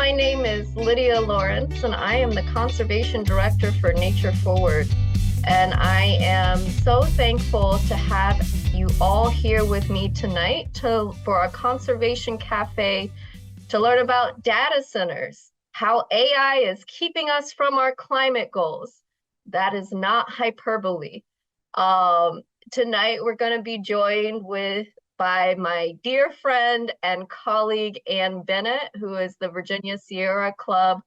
my name is Lydia Lawrence, and I am the Conservation Director for Nature Forward. And I am so thankful to have you all here with me tonight for our Conservation Cafe to learn about data centers, how AI is keeping us from our climate goals. That is not hyperbole. Tonight, we're going to be joined by my dear friend and colleague, Ann Bennett, who is the Virginia Sierra Club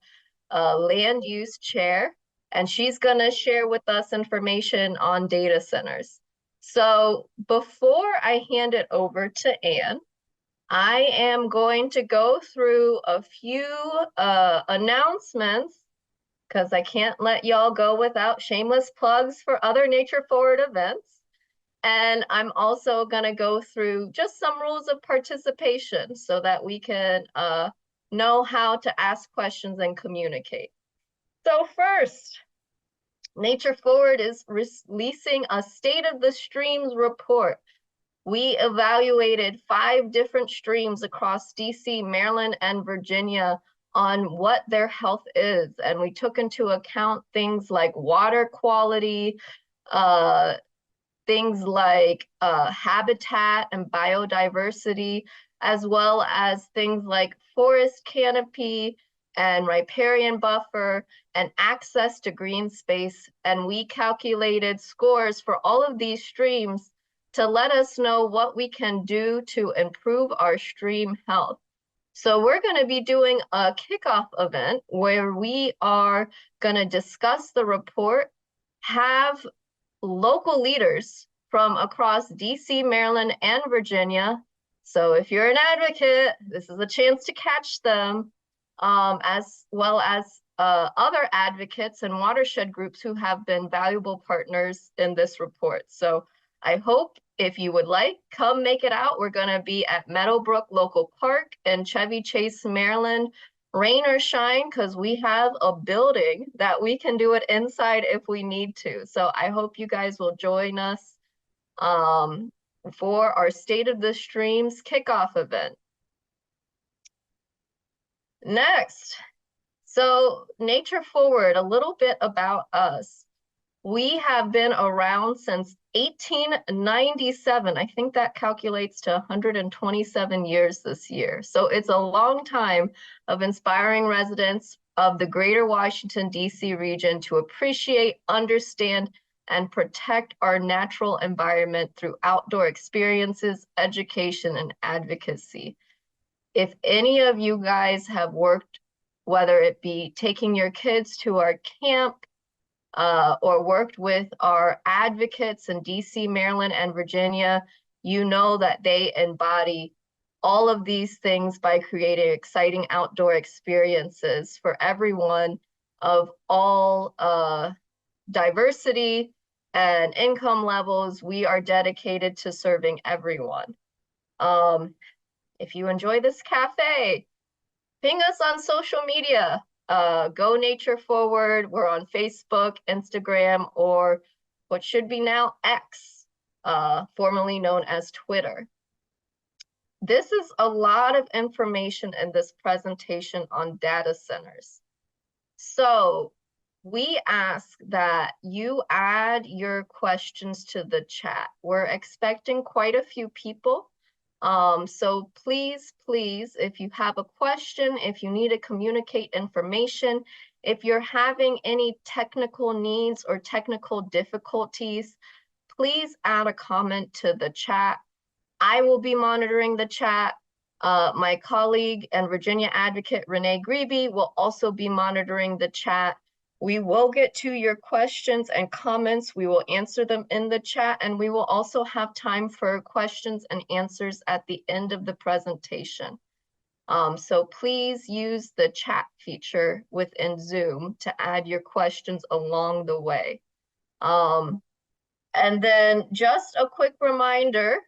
Land Use Chair, and she's going to share with us information on data centers. So before I hand it over to Ann, I am going to go through a few announcements because I can't let y'all go without shameless plugs for other Nature Forward events. And I'm also going to go through just some rules of participation so that we can know how to ask questions and communicate. So first, Nature Forward is releasing a State of the Streams report. We evaluated 5 different streams across DC, Maryland, and Virginia on what their health is. And we took into account things like water quality, things like habitat and biodiversity, as well as things like forest canopy and riparian buffer and access to green space. And we calculated scores for all of these streams to let us know what we can do to improve our stream health. So we're going to be doing a kickoff event where we are going to discuss the report, have local leaders from across DC, Maryland, and Virginia. So if you're an advocate, this is a chance to catch them, as well as other advocates and watershed groups who have been valuable partners in this report. So I hope if you would like, come make it out. We're going to be at Meadowbrook Local Park in Chevy Chase, Maryland. Rain or shine, because we have a building that we can do it inside if we need to. So I hope you guys will join us for our State of the Streams kickoff event. Next, so Nature Forward, a little bit about us. We have been around since 1897. I think that calculates to 127 years this year. So it's a long time of inspiring residents of the greater Washington, D.C. region to appreciate, understand, and protect our natural environment through outdoor experiences, education, and advocacy. If any of you guys have worked, whether it be taking your kids to our camp, or worked with our advocates in DC, Maryland, and Virginia, you know that they embody all of these things by creating exciting outdoor experiences for everyone of all diversity and income levels. We are dedicated to serving everyone. If you enjoy this cafe, ping us on social media. Go Nature Forward. We're on Facebook, Instagram, or what should be now X, formerly known as Twitter. This is a lot of information in this presentation on data centers. So we ask that you add your questions to the chat. We're expecting quite a few people. So please, if you have a question, if you need to communicate information, if you're having any technical needs or technical difficulties, please add a comment to the chat. I will be monitoring the chat. My colleague and Virginia advocate, Renee Grebe, will also be monitoring the chat. We will get to your questions and comments. We will answer them in the chat, and we will also have time for questions and answers at the end of the presentation. So please use the chat feature within Zoom to add your questions along the way. And then just a quick reminder,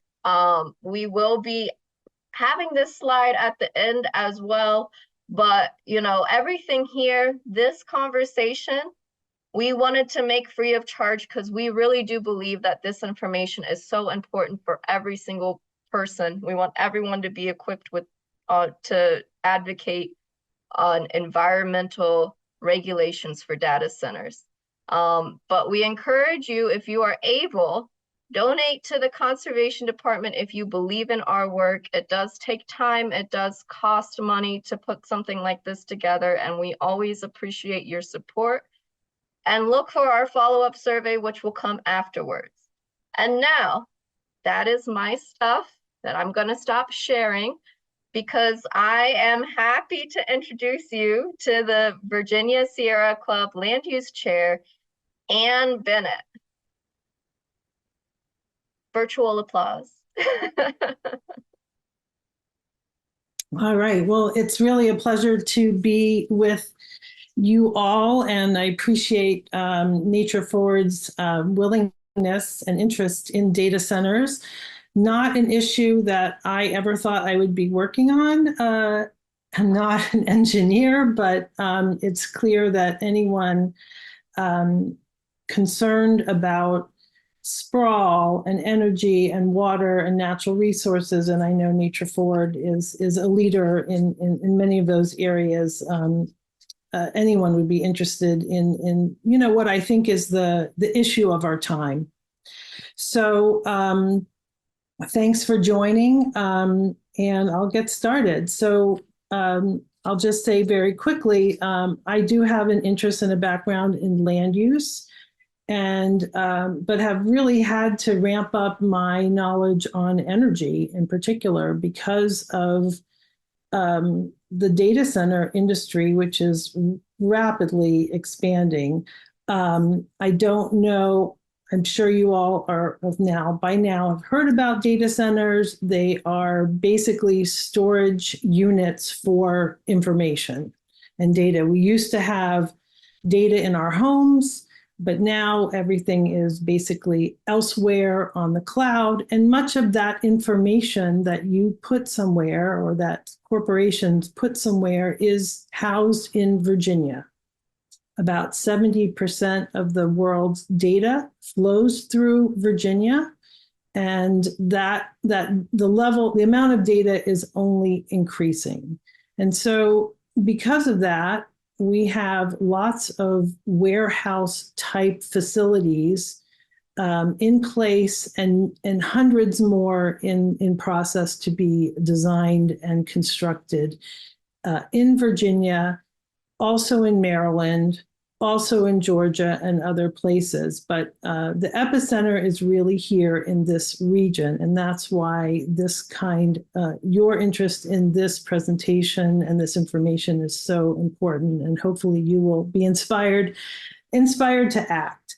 we will be having this slide at the end as well. But, you know, everything here, this conversation, we wanted to make free of charge because we really do believe that this information is so important for every single person. We want everyone to be equipped with, to advocate on environmental regulations for data centers. But we encourage you, if you are able, donate to the Conservation Department if you believe in our work. It does take time, it does cost money to put something like this together, and we always appreciate your support. And look for our follow-up survey, which will come afterwards. And now, that is my stuff that I'm going to stop sharing, because I am happy to introduce you to the Virginia Sierra Club Land Use Chair, Ann Bennett. Virtual applause. All right. Well, it's really a pleasure to be with you all, and I appreciate Nature Forward's willingness and interest in data centers. Not an issue that I ever thought I would be working on. I'm not an engineer, but it's clear that anyone concerned about sprawl and energy and water and natural resources, and I know Nature Forward is a leader in many of those areas. Anyone would be interested in what I think is the issue of our time. So thanks for joining, and I'll get started. So I'll just say very quickly, I do have an interest and a background in land use, and but have really had to ramp up my knowledge on energy in particular because of the data center industry, which is rapidly expanding. I don't know, I'm sure you all are by now have heard about data centers. They are basically storage units for information and data. We used to have data in our homes, but now everything is basically elsewhere on the cloud. And much of that information that you put somewhere or that corporations put somewhere is housed in Virginia. About 70% of the world's data flows through Virginia, and the amount of data is only increasing. And so because of that, we have lots of warehouse type facilities in place, and hundreds more in process to be designed and constructed in Virginia, also in Maryland, also in Georgia and other places. But the epicenter is really here in this region. And that's why your interest in this presentation and this information is so important. And hopefully you will be inspired to act.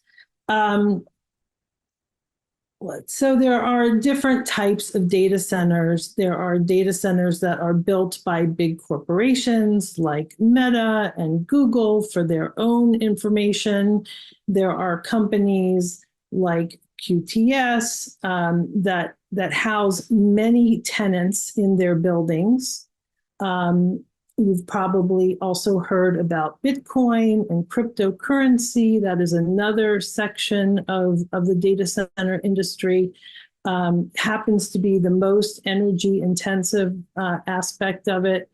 So there are different types of data centers. There are data centers that are built by big corporations like Meta and Google for their own information. There are companies like QTS that house many tenants in their buildings. You've probably also heard about Bitcoin and cryptocurrency. That is another section of the data center industry. Happens to be the most energy intensive aspect of it.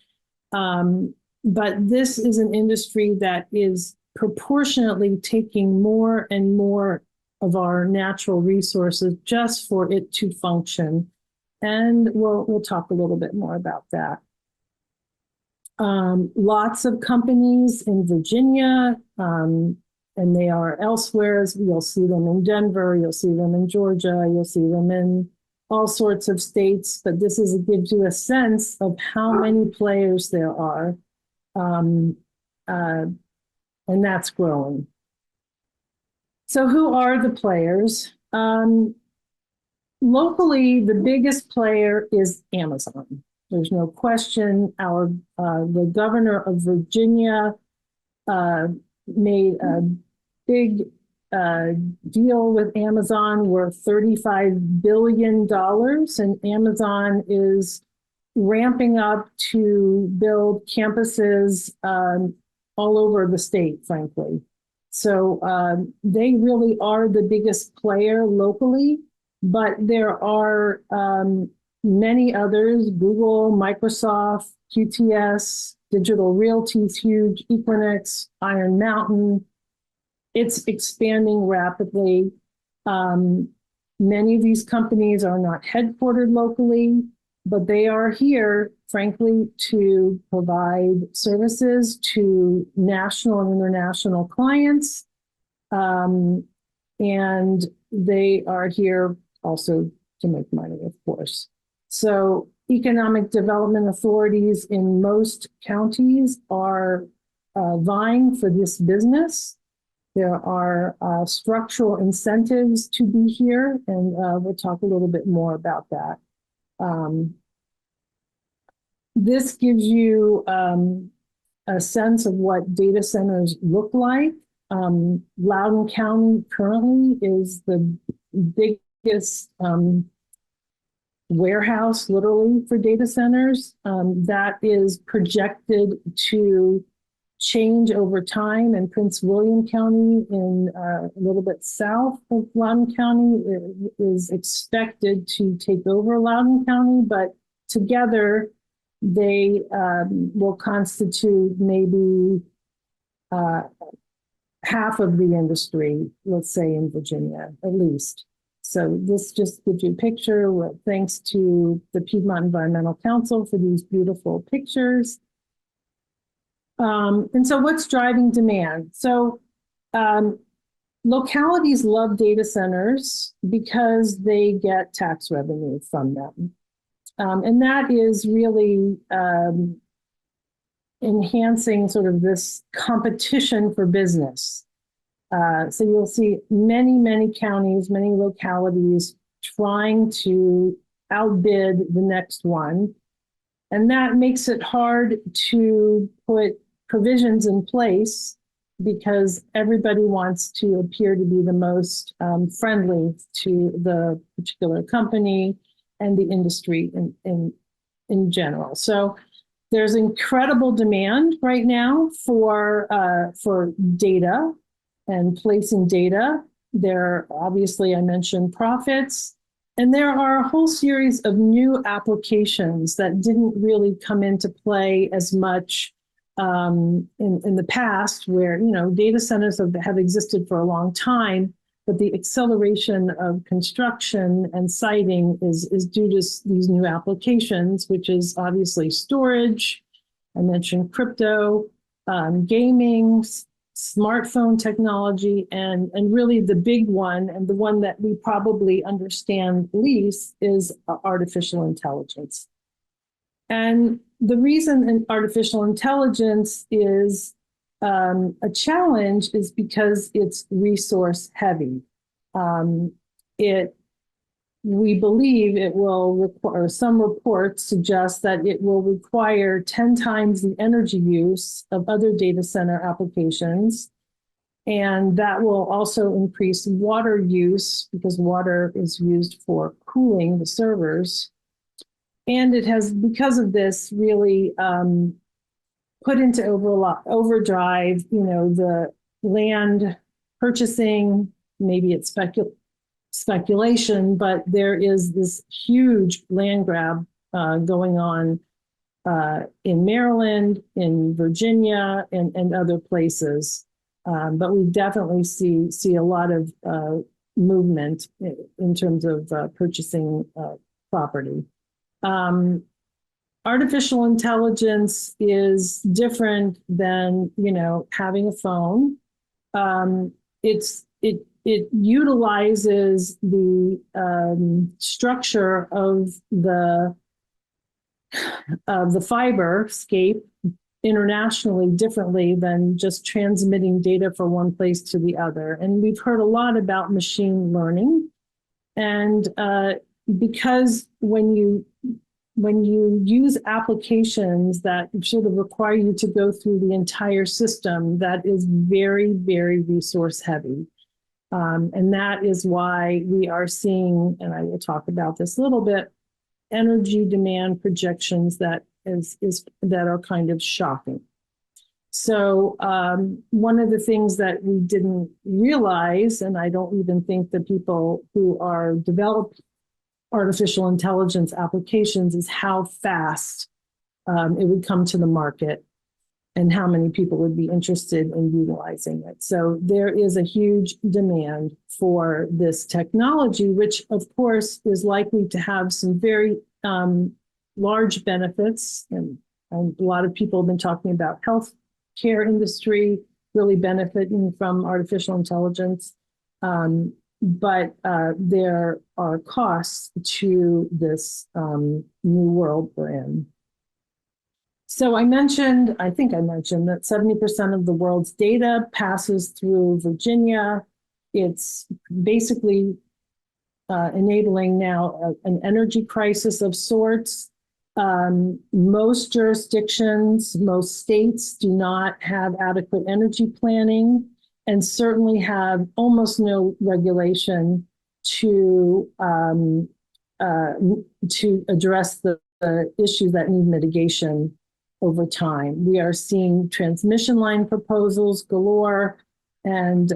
But this is an industry that is proportionately taking more and more of our natural resources just for it to function. And we'll talk a little bit more about that. Lots of companies in Virginia, and they are elsewhere. You'll see them in Denver, you'll see them in Georgia, you'll see them in all sorts of states, but this gives you a sense of how many players there are, and that's growing. So who are the players? Locally, the biggest player is Amazon. There's no question. The governor of Virginia made a big deal with Amazon worth $35 billion, and Amazon is ramping up to build campuses all over the state, frankly. So they really are the biggest player locally, but there are many others: Google, Microsoft, QTS, Digital Realty's huge, Equinix, Iron Mountain. It's expanding rapidly. Many of these companies are not headquartered locally, but they are here, frankly, to provide services to national and international clients. And they are here also to make money, of course. So economic development authorities in most counties are vying for this business. There are structural incentives to be here, and we'll talk a little bit more about that. This gives you a sense of what data centers look like. Loudoun County currently is the biggest warehouse, literally, for data centers. That is projected to change over time, and Prince William County, in a little bit south of Loudoun County, is expected to take over Loudoun County, but together they will constitute maybe half of the industry, let's say, in Virginia, at least. So this just gives you a picture. Thanks to the Piedmont Environmental Council for these beautiful pictures. And so what's driving demand? So localities love data centers because they get tax revenue from them. And that is really enhancing sort of this competition for business. So you'll see many, many counties, many localities trying to outbid the next one. And that makes it hard to put provisions in place because everybody wants to appear to be the most friendly to the particular company and the industry in general. So there's incredible demand right now for data and placing data. There, obviously, I mentioned profits. And there are a whole series of new applications that didn't really come into play as much in the past, where, you know, data centers have existed for a long time, but the acceleration of construction and siting is due to these new applications, which is obviously storage. I mentioned crypto, gaming, smartphone technology, and really the big one, and the one that we probably understand least, is artificial intelligence. And the reason artificial intelligence is a challenge is because it's resource heavy. We believe it will require, some reports suggest that it will require 10 times the energy use of other data center applications. And that will also increase water use because water is used for cooling the servers. And it has, because of this, really put into overdrive, you know, the land purchasing. Maybe it's speculation, but there is this huge land grab going on in Maryland, in Virginia, and other places. But we definitely see a lot of movement in terms of purchasing property. Artificial intelligence is different than, you know, having a phone. It utilizes the structure of the fiber scape internationally differently than just transmitting data from one place to the other. And we've heard a lot about machine learning. And because when you use applications that sort of require you to go through the entire system, that is very, very resource heavy. And that is why we are seeing, and I will talk about this a little bit, energy demand projections that are kind of shocking. So one of the things that we didn't realize, and I don't even think the people who are developing artificial intelligence applications, is how fast it would come to the market. and how many people would be interested in utilizing it. So there is a huge demand for this technology, which of course is likely to have some very large benefits. And a lot of people have been talking about healthcare industry really benefiting from artificial intelligence. But there are costs to this new world we're in. So I think I mentioned that 70% of the world's data passes through Virginia. It's basically enabling now an energy crisis of sorts. Most jurisdictions, most states do not have adequate energy planning and certainly have almost no regulation to address the issues that need mitigation over time. We are seeing transmission line proposals galore, and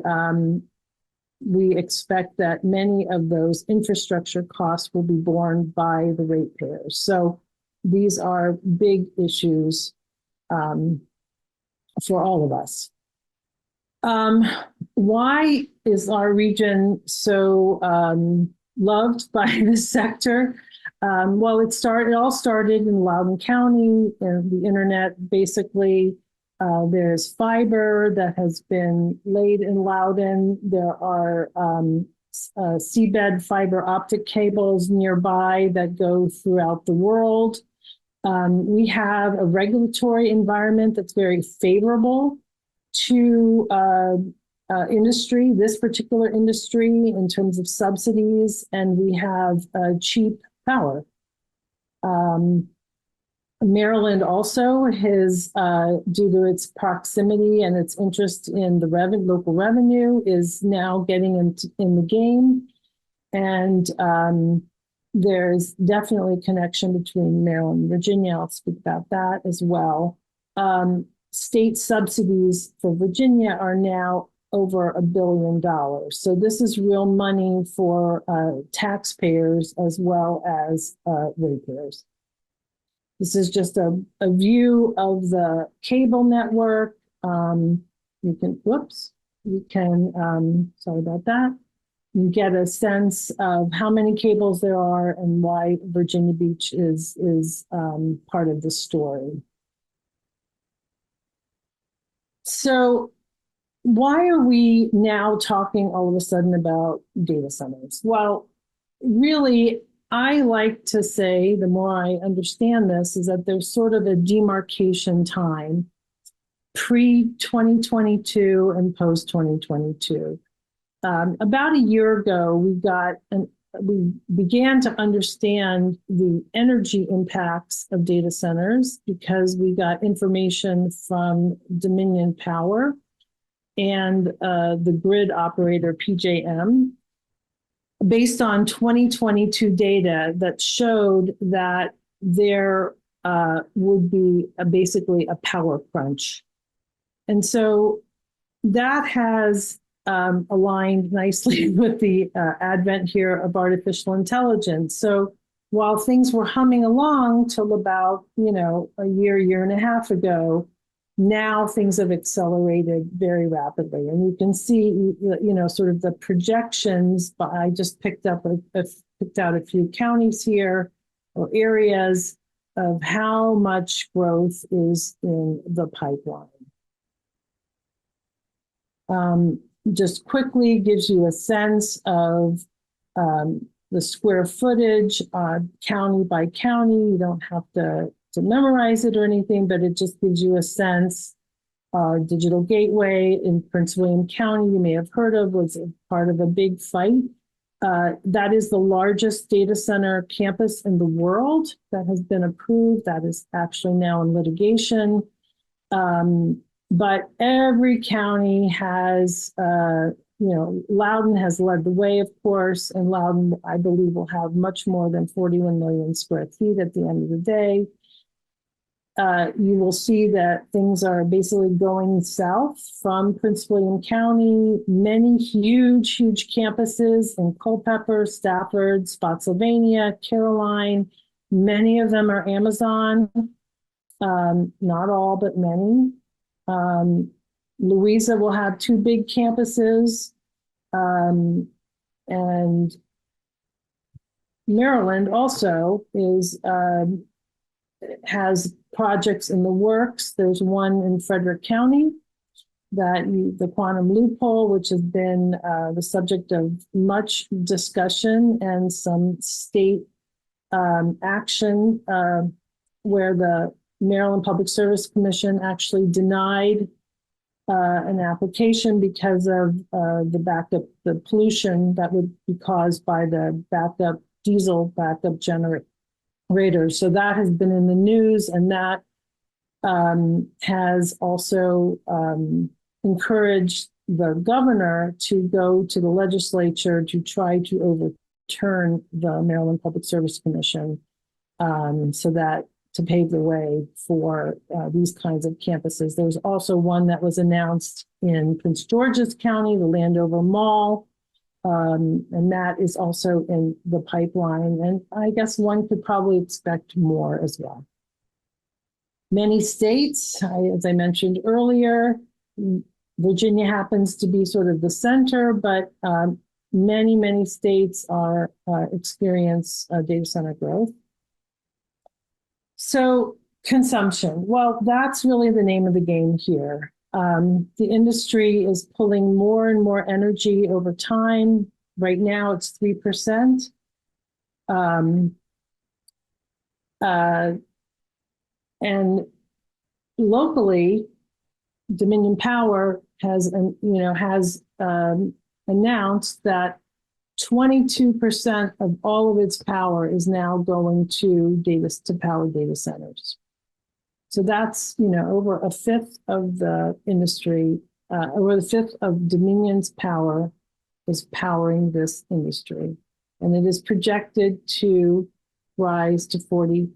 we expect that many of those infrastructure costs will be borne by the ratepayers. So these are big issues for all of us. Why is our region so loved by this sector? Well, it all started in Loudoun County, and the internet basically. There's fiber that has been laid in Loudoun. There are seabed fiber optic cables nearby that go throughout the world. We have a regulatory environment that's very favorable to industry, this particular industry, in terms of subsidies, and we have cheap power. Maryland also has, due to its proximity and its interest in the local revenue, is now getting in the game. And there's definitely a connection between Maryland and Virginia. I'll speak about that as well. State subsidies for Virginia are now over $1 billion. So this is real money for taxpayers as well as ratepayers. This is just a view of the cable network. You can, sorry about that. You get a sense of how many cables there are and why Virginia Beach is part of the story. So why are we now talking all of a sudden about data centers? Well, really, I like to say, the more I understand this, is that there's sort of a demarcation time pre-2022 and post-2022. About a year ago, we began to understand the energy impacts of data centers because we got information from Dominion Power and the grid operator PJM, based on 2022 data that showed that there would be basically a power crunch. And so that has aligned nicely with the advent here of artificial intelligence. So while things were humming along till about, a year and a half ago, now things have accelerated very rapidly. And you can see, sort of the projections, but I just picked out a few counties here or areas of how much growth is in the pipeline. Just quickly gives you a sense of the square footage county by county. You don't have to memorize it or anything, but it just gives you a sense. Our digital gateway in Prince William County, you may have heard of, was a part of a big fight. That is the largest data center campus in the world that has been approved. That is actually now in litigation. But every county has, Loudoun has led the way, of course, and Loudoun, I believe, will have much more than 41 million square feet at the end of the day. You will see that things are basically going south from Prince William County. Many huge campuses in Culpeper, Stafford, Spotsylvania, Caroline. Many of them are Amazon. Not all, but many. Louisa will have 2 big campuses, and Maryland also has projects in the works. There's one in Frederick County, the quantum loophole, which has been the subject of much discussion and some state action, where the Maryland Public Service Commission actually denied an application because of the pollution that would be caused by the diesel backup generators. So that has been in the news, and that has also encouraged the governor to go to the legislature to try to overturn the Maryland Public Service Commission, so that to pave the way for these kinds of campuses. There's also one that was announced in Prince George's County, the Landover Mall, and that is also in the pipeline. And I guess one could probably expect more as well. Many states, as I mentioned earlier, Virginia happens to be sort of the center, but many states are experience data center growth. So consumption, well, that's really the name of the game here. The industry is pulling more and more energy over time. Right now it's 3%. And locally, Dominion Power has announced that 22% of all of its power is now going to power data centers. So that's, over a fifth of the industry, over the fifth of Dominion's power is powering this industry. And it is projected to rise to 40%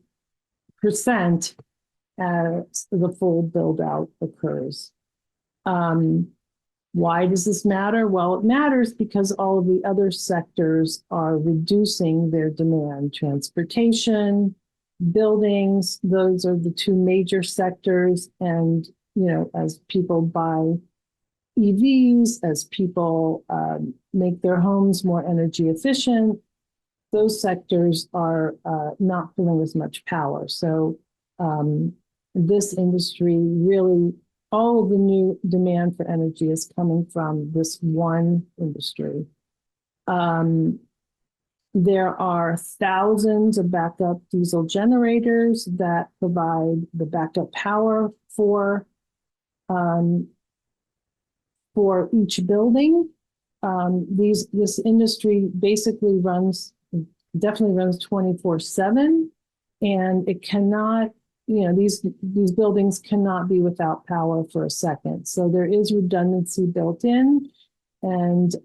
as the full build out occurs. Why does this matter? Well, it matters because all of the other sectors are reducing their demand. Transportation, buildings, those are the 2 major sectors. And, as people buy EVs, as people make their homes more energy efficient, those sectors are not pulling as much power. So this industry really, all of the new demand for energy is coming from this one industry. There are thousands of backup diesel generators that provide the backup power for each building. This industry basically definitely runs 24/7, and it cannot, these buildings cannot be without power for a second. So there is redundancy built in, and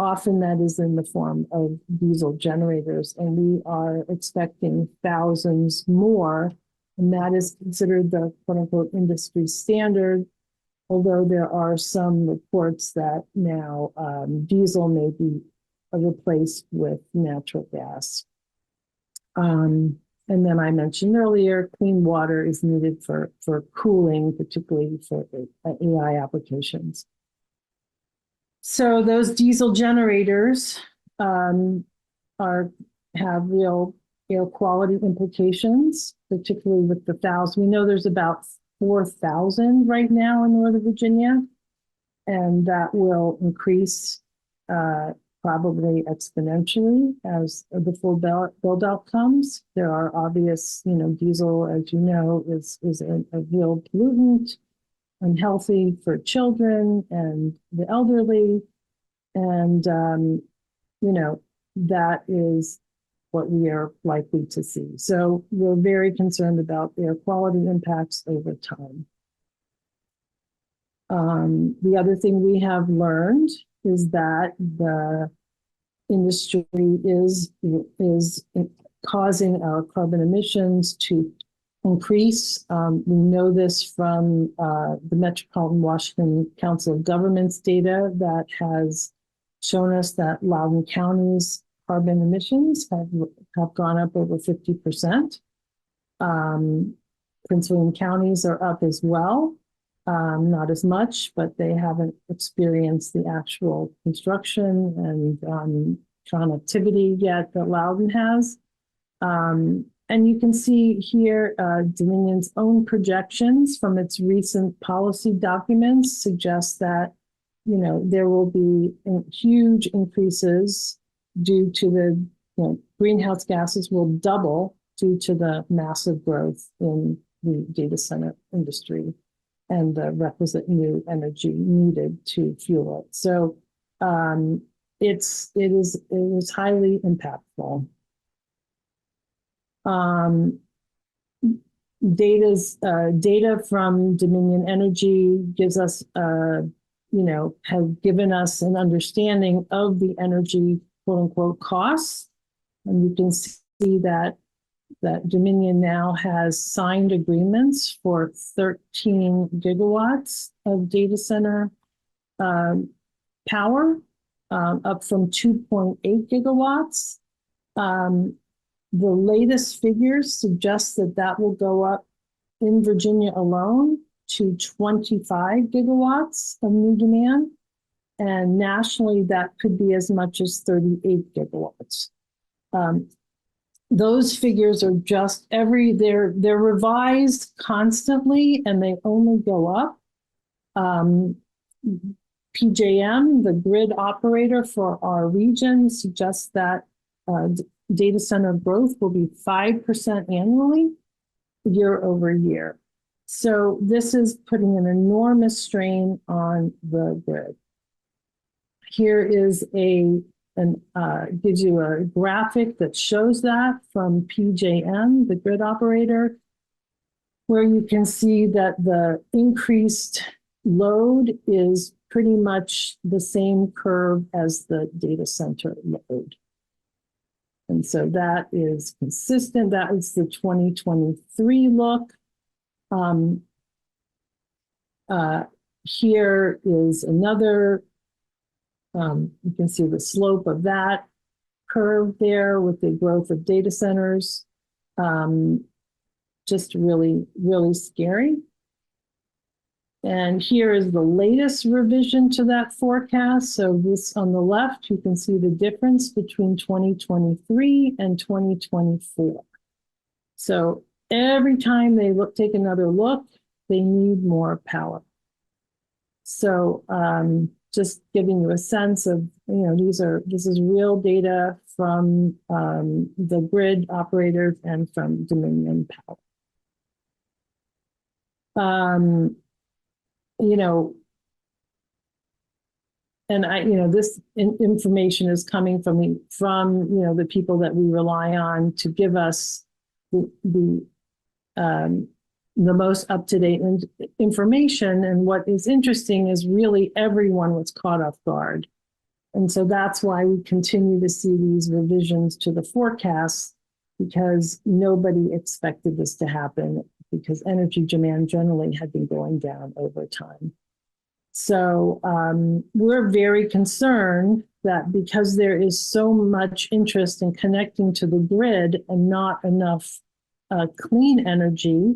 often that is in the form of diesel generators. And we are expecting thousands more, and that is considered the quote unquote industry standard. Although there are some reports that now diesel may be replaced with natural gas. And then I mentioned earlier, clean water is needed for cooling, particularly for AI applications. So those diesel generators have real air quality implications, particularly with the 1,000. We know there's about 4,000 right now in Northern Virginia, and that will increase probably exponentially as the full build out comes. There are obvious, diesel, as you know, is a real pollutant, unhealthy for children and the elderly. And, that is what we are likely to see. So we're very concerned about air quality impacts over time. The other thing we have learned is that the industry is causing our carbon emissions to increase. We know this from the Metropolitan Washington Council of Governments data that has shown us that Loudoun County's carbon emissions have gone up over 50%. Prince William counties are up as well. not as much, but they haven't experienced the actual construction and connectivity yet that Loudoun has. And you can see here Dominion's own projections from its recent policy documents suggest that, you know, there will be huge increases due to the, greenhouse gases will double due to the massive growth in the data center industry and the requisite new energy needed to fuel it. So it is highly impactful. Data from Dominion Energy gives us, have given us an understanding of the energy, quote unquote, costs. And you can see that Dominion now has signed agreements for 13 gigawatts of data center power, up from 2.8 gigawatts. The latest figures suggest that will go up in Virginia alone to 25 gigawatts of new demand. And nationally, that could be as much as 38 gigawatts. Those figures are just they're revised constantly and they only go up. PJM, the grid operator for our region, suggests that data center growth will be 5% annually, year over year. So this is putting an enormous strain on the grid. Here is gives you a graphic that shows that from PJM, the grid operator, where you can see that the increased load is pretty much the same curve as the data center load. And so that is consistent. That is the 2023 look. Here is another, you can see the slope of that curve there with the growth of data centers. Just really, really scary. And here is the latest revision to that forecast. So this on the left, you can see the difference between 2023 and 2024. So every time they take another look, they need more power. So just giving you a sense of, this is real data from the grid operators and from Dominion Power. And this information is coming from the people that we rely on to give us the most up-to-date information. And what is interesting is really everyone was caught off guard. And so that's why we continue to see these revisions to the forecasts, because nobody expected this to happen, because energy demand generally had been going down over time. So we're very concerned that because there is so much interest in connecting to the grid and not enough clean energy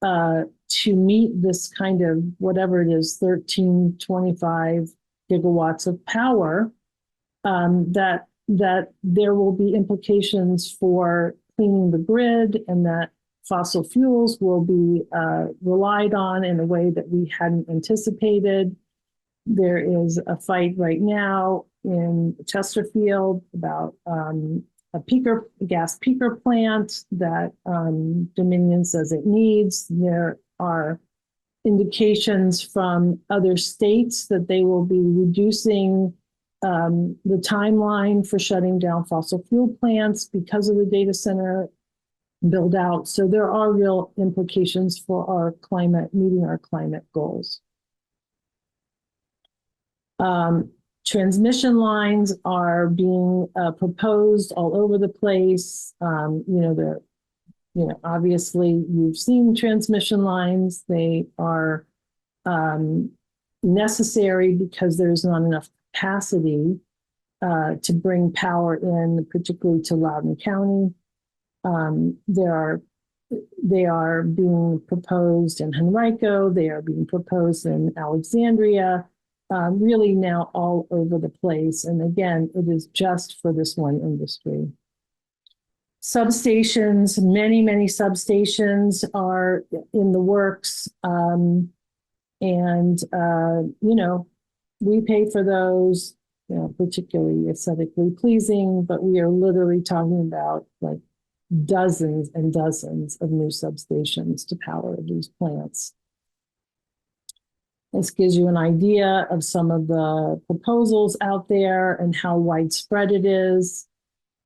to meet this kind of, whatever it is, 1325 gigawatts of power, that there will be implications for cleaning the grid, and that fossil fuels will be relied on in a way that we hadn't anticipated. There is a fight right now in Chesterfield about a gas peaker plant that Dominion says it needs. There are indications from other states that they will be reducing the timeline for shutting down fossil fuel plants because of the data center build out. So there are real implications for our meeting our climate goals. Transmission lines are being proposed all over the place. Obviously you've seen transmission lines. They are necessary because there's not enough capacity to bring power in, particularly to Loudoun County. There are They are being proposed in Henrico. They are being proposed in Alexandria, really now all over the place. And again, it is just for this one industry. Substations, many substations are in the works. We pay for those, particularly aesthetically pleasing, but we are literally talking about like dozens and dozens of new substations to power these plants. This gives you an idea of some of the proposals out there and how widespread it is.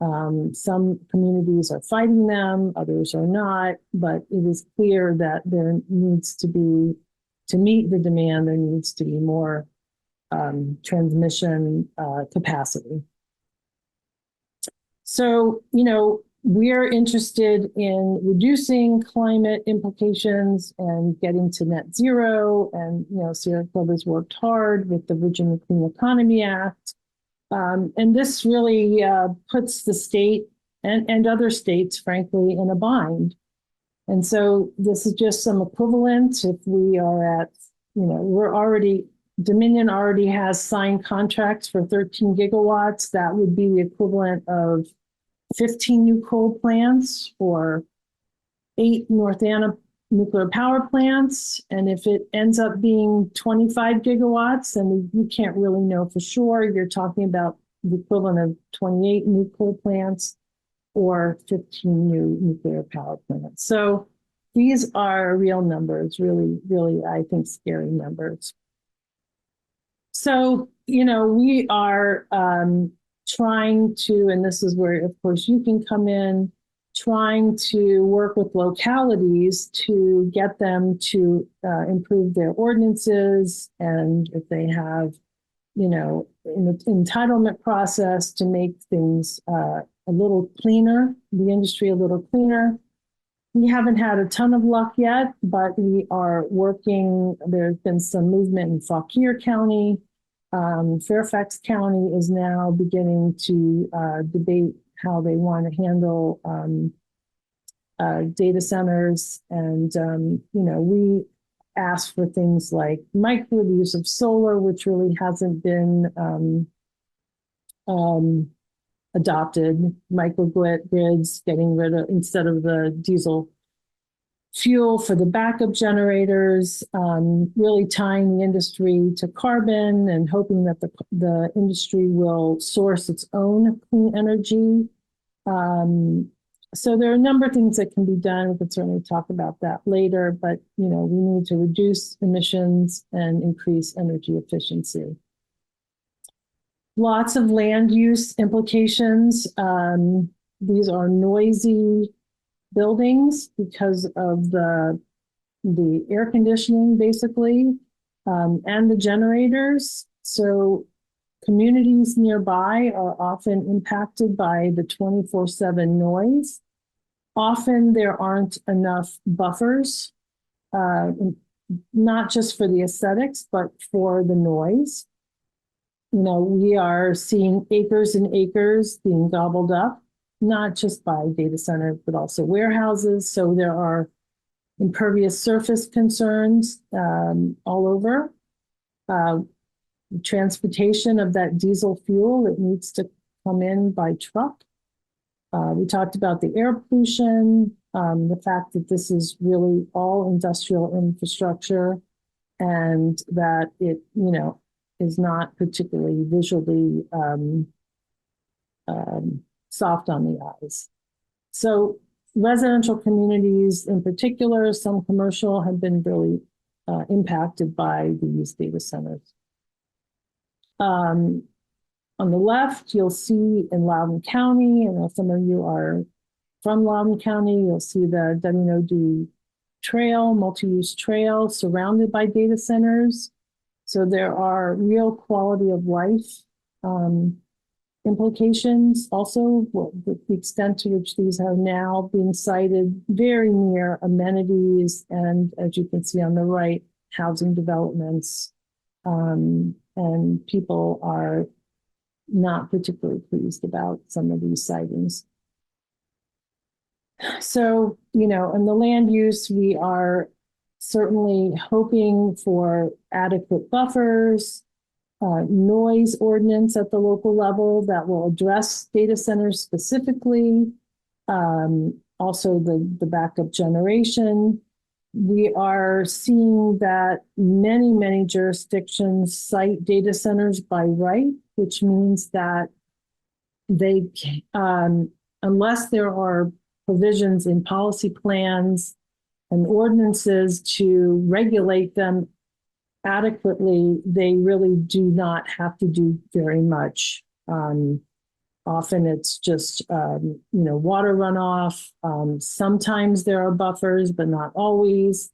Some communities are fighting them, others are not, but it is clear that there needs to be, to meet the demand, there needs to be more transmission capacity. So, we're interested in reducing climate implications and getting to net zero. And, Sierra Club has worked hard with the Virginia Clean Economy Act. And this really puts the state and other states, frankly, in a bind. And so this is just some equivalent. If we are at, Dominion already has signed contracts for 13 gigawatts. That would be the equivalent of 15 new coal plants or 8 North Anna nuclear power plants. And if it ends up being 25 gigawatts, and you can't really know for sure, you're talking about the equivalent of 28 new coal plants or 15 new nuclear power plants. So these are real numbers, really, I think, scary numbers. So, we are trying to, and this is where, of course, you can come in, trying to work with localities to get them to improve their ordinances, and if they have, in the entitlement process, to make things a little cleaner, the industry a little cleaner. We haven't had a ton of luck yet, but we are working. There's been some movement in Fauquier County. Fairfax County is now beginning to debate how they want to handle data centers. And, we asked for things like micro use of solar, which really hasn't been adopted. Microgrids, getting rid of, instead of the diesel fuel for the backup generators, really tying the industry to carbon and hoping that the industry will source its own clean energy. So there are a number of things that can be done. We can certainly talk about that later, but we need to reduce emissions and increase energy efficiency. Lots of land use implications. These are noisy buildings because of the air conditioning, basically, and the generators. So communities nearby are often impacted by the 24/7 noise. Often there aren't enough buffers, not just for the aesthetics, but for the noise. We are seeing acres and acres being gobbled up, not just by data centers, but also warehouses. So there are impervious surface concerns all over. Transportation of that diesel fuel, it needs to come in by truck. We talked about the air pollution, the fact that this is really all industrial infrastructure, and that it, is not particularly visually soft on the eyes. So residential communities in particular, some commercial, have been really impacted by these data centers. On the left, you'll see in Loudoun County, and if some of you are from Loudoun County, you'll see the WNOD trail, multi-use trail, surrounded by data centers. So there are real quality of life implications. Also, the extent to which these are now being sited very near amenities, and as you can see on the right, housing developments, and people are not particularly pleased about some of these sightings. So, in the land use, we are certainly hoping for adequate buffers, noise ordinance at the local level that will address data centers specifically. Also the backup generation. We are seeing that many jurisdictions cite data centers by right, which means that they, unless there are provisions in policy plans and ordinances to regulate them adequately, they really do not have to do very much. Often it's just, water runoff. Sometimes there are buffers, but not always.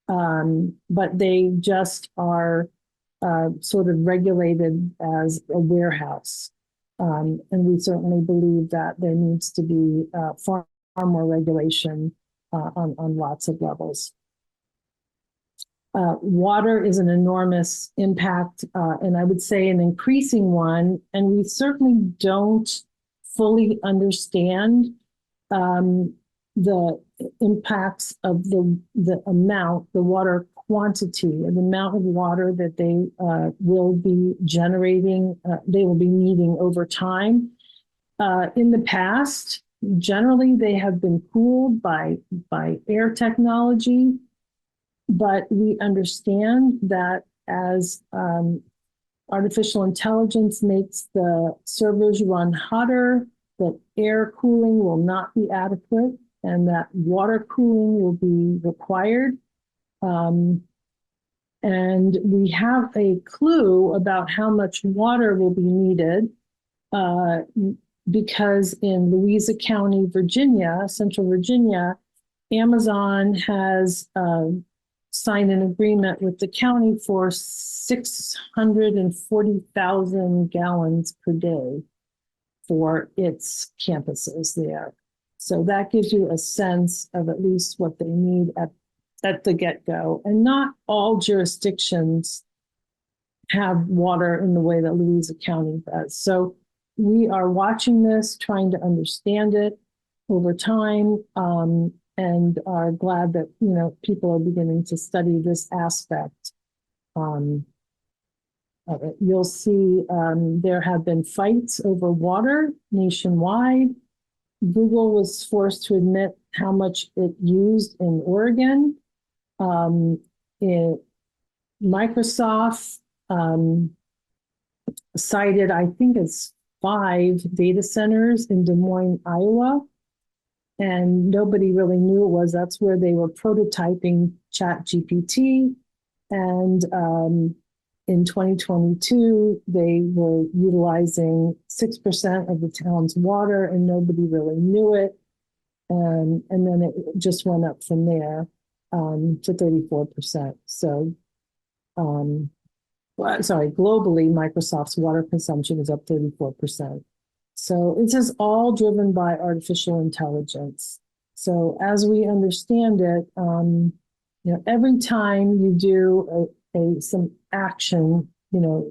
But they just are sort of regulated as a warehouse. And we certainly believe that there needs to be far more regulation on lots of levels. Water is an enormous impact, and I would say an increasing one, and we certainly don't fully understand the impacts of the amount, the water quantity, and the amount of water that they will be generating, they will be needing over time. In the past, generally they have been cooled by air technology. But we understand that as artificial intelligence makes the servers run hotter, that air cooling will not be adequate and that water cooling will be required. And we have a clue about how much water will be needed because in Louisa County, Virginia, Central Virginia, Amazon has signed an agreement with the county for 640,000 gallons per day for its campuses there. So that gives you a sense of at least what they need at the get-go. And not all jurisdictions have water in the way that Louisa County does. So we are watching this, trying to understand it over time. And are glad that people are beginning to study this aspect of it. You'll see there have been fights over water nationwide. Google was forced to admit how much it used in Oregon. Microsoft cited, I think it's 5 data centers in Des Moines, Iowa. And nobody really knew it was. That's where they were prototyping ChatGPT. And in 2022, they were utilizing 6% of the town's water, and nobody really knew it. And then it just went up from there to 34%. So, globally, Microsoft's water consumption is up 34%. So this is all driven by artificial intelligence. So as we understand it, every time you do some action, you're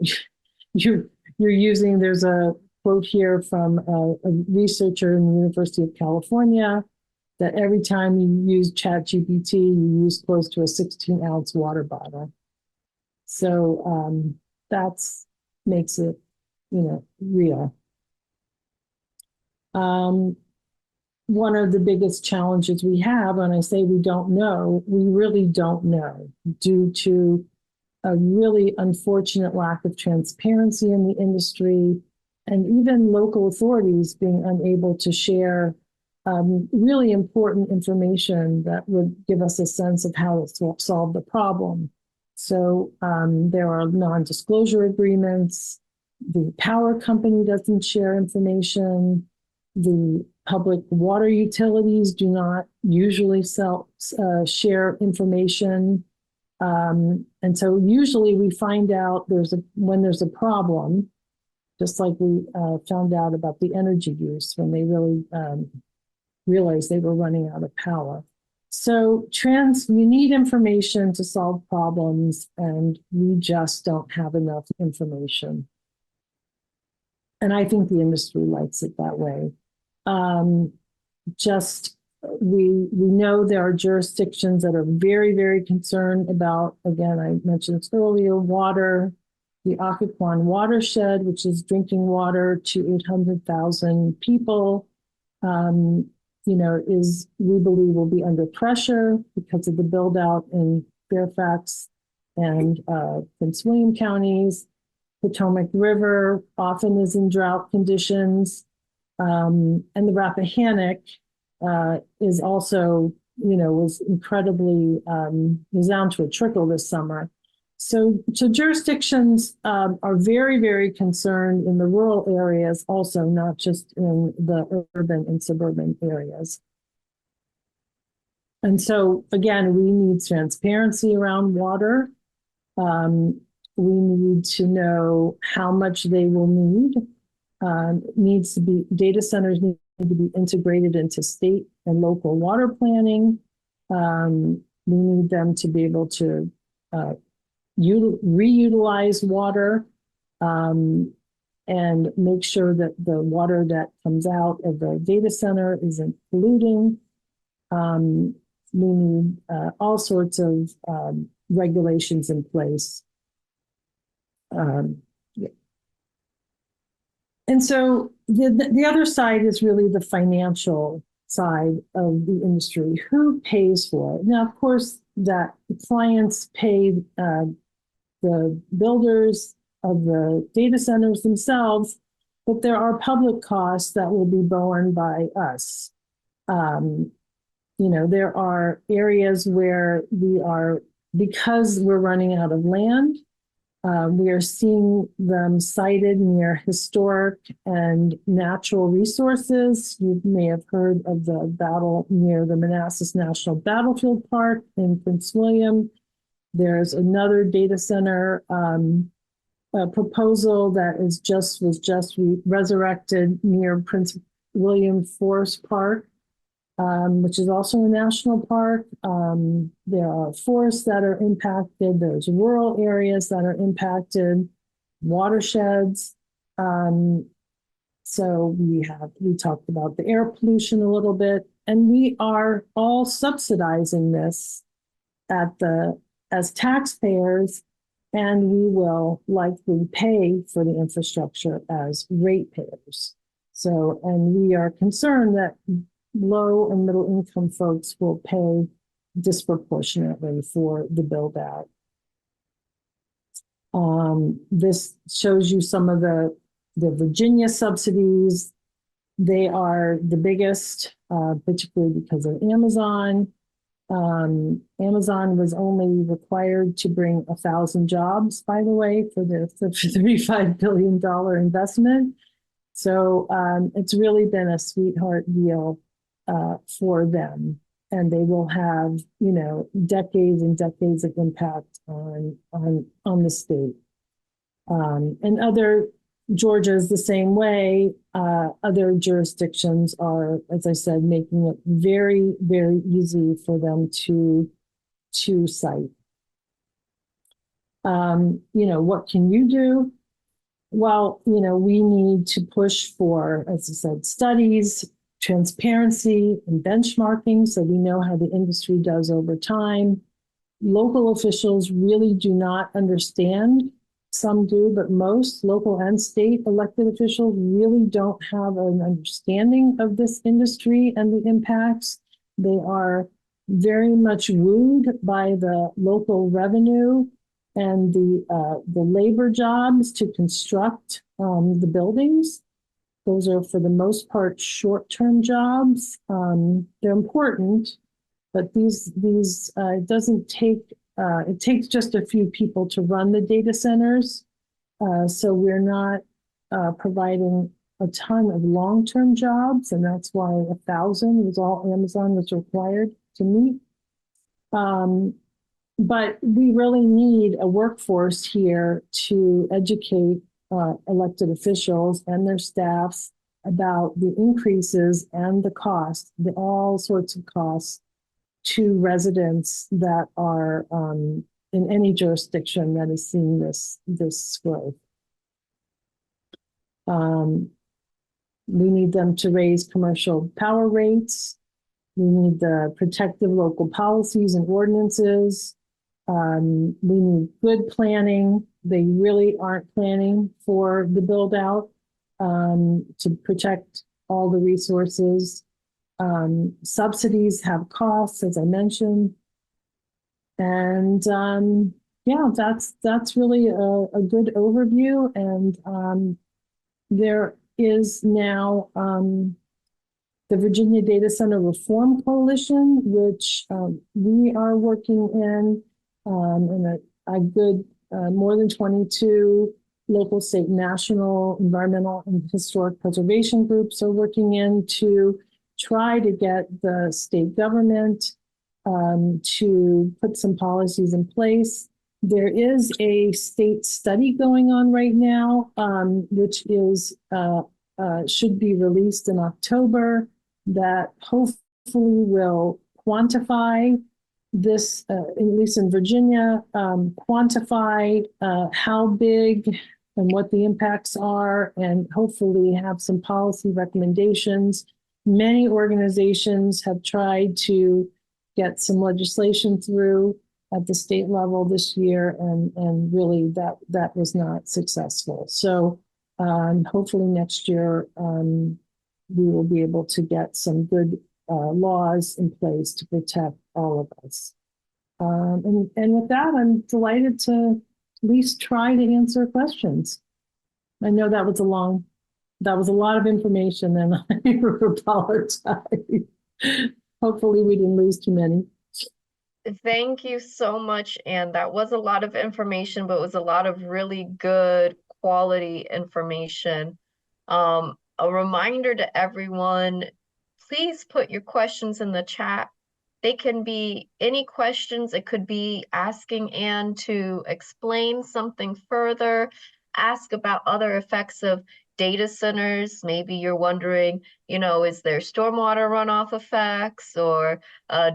using. There's a quote here from a researcher in the University of California that every time you use ChatGPT, you use close to a 16-ounce water bottle. So that's makes it, real. One of the biggest challenges we have, when I say we don't know, we really don't know, due to a really unfortunate lack of transparency in the industry, and even local authorities being unable to share really important information that would give us a sense of how to solve the problem. So there are non-disclosure agreements. The power company doesn't share information. The public water utilities do not usually share information. And so usually we find out when there's a problem, just like we found out about the energy use when they really realized they were running out of power. So you need information to solve problems, and we just don't have enough information. And I think the industry likes it that way. Just we know there are jurisdictions that are very, very concerned about, again, I mentioned this earlier, water, the Occoquan watershed, which is drinking water to 800,000 people, we believe will be under pressure because of the build out in Fairfax and Prince William counties. Potomac River often is in drought conditions. And the Rappahannock is also, was incredibly, was down to a trickle this summer. So jurisdictions are very, very concerned in the rural areas, also not just in the urban and suburban areas. And so, again, we need transparency around water. We need to know how much they will need. Needs to be, data centers need to be integrated into state and local water planning. We need them to be able to reutilize water and make sure that the water that comes out of the data center isn't polluting. We need all sorts of regulations in place. And so the other side is really the financial side of the industry. Who pays for it? Now, of course, that clients pay the builders of the data centers themselves, but there are public costs that will be borne by us. There are areas where we are, because we're running out of land, we are seeing them sited near historic and natural resources. You may have heard of the battle near the Manassas National Battlefield Park in Prince William. There's another data center proposal that was just resurrected near Prince William Forest Park, which is also a national park. There are forests that are impacted. There's rural areas that are impacted, watersheds. So we talked about the air pollution a little bit, and we are all subsidizing this as taxpayers, and we will likely pay for the infrastructure as ratepayers. So, and we are concerned that low and middle income folks will pay disproportionately for the build out. This shows you some of the Virginia subsidies. They are the biggest, particularly because of Amazon. Amazon was only required to bring 1,000 jobs, by the way, for their $35 billion investment. So it's really been a sweetheart deal for them, and they will have, decades and decades of impact on the state. And Georgia is the same way. Other jurisdictions are, as I said, making it very, very easy for them to cite. What can you do? Well, we need to push for, as I said, studies, transparency, and benchmarking, so we know how the industry does over time. Local officials really do not understand. Some do, but most local and state elected officials really don't have an understanding of this industry and the impacts. They are very much wooed by the local revenue and the labor jobs to construct the buildings. Those are, for the most part, short-term jobs. They're important, but it doesn't take. It takes just a few people to run the data centers, so we're not providing a ton of long-term jobs, and that's why 1,000 was all Amazon was required to meet. But we really need a workforce here to educate elected officials and their staffs about the increases and the cost, all sorts of costs to residents that are in any jurisdiction that is seeing this growth. We need them to raise commercial power rates. We need the protective local policies and ordinances. We need good planning. They really aren't planning for the build out to protect all the resources. Subsidies have costs, as I mentioned. And yeah, that's really a good overview. And there is now the Virginia Data Center Reform Coalition, which we are working in, and a good more than 22 local, state, national environmental and historic preservation groups are working in to try to get the state government to put some policies in place. There is a state study going on right now, which is should be released in October, that hopefully will quantify this, at least in Virginia, quantify how big and what the impacts are, and hopefully have some policy recommendations. Many organizations have tried to get some legislation through at the state level this year, and really that was not successful. So hopefully next year we will be able to get some good laws in place to protect all of us. And with that, I'm delighted to at least try to answer questions. I know that was a lot of information, and I apologize. Hopefully we didn't lose too many. Thank you so much, Ann. That was a lot of information, but it was a lot of really good quality information. A reminder to everyone, please put your questions in the chat. They can be any questions. It could be asking Ann to explain something further, ask about other effects of data centers. Maybe you're wondering, is there stormwater runoff effects, or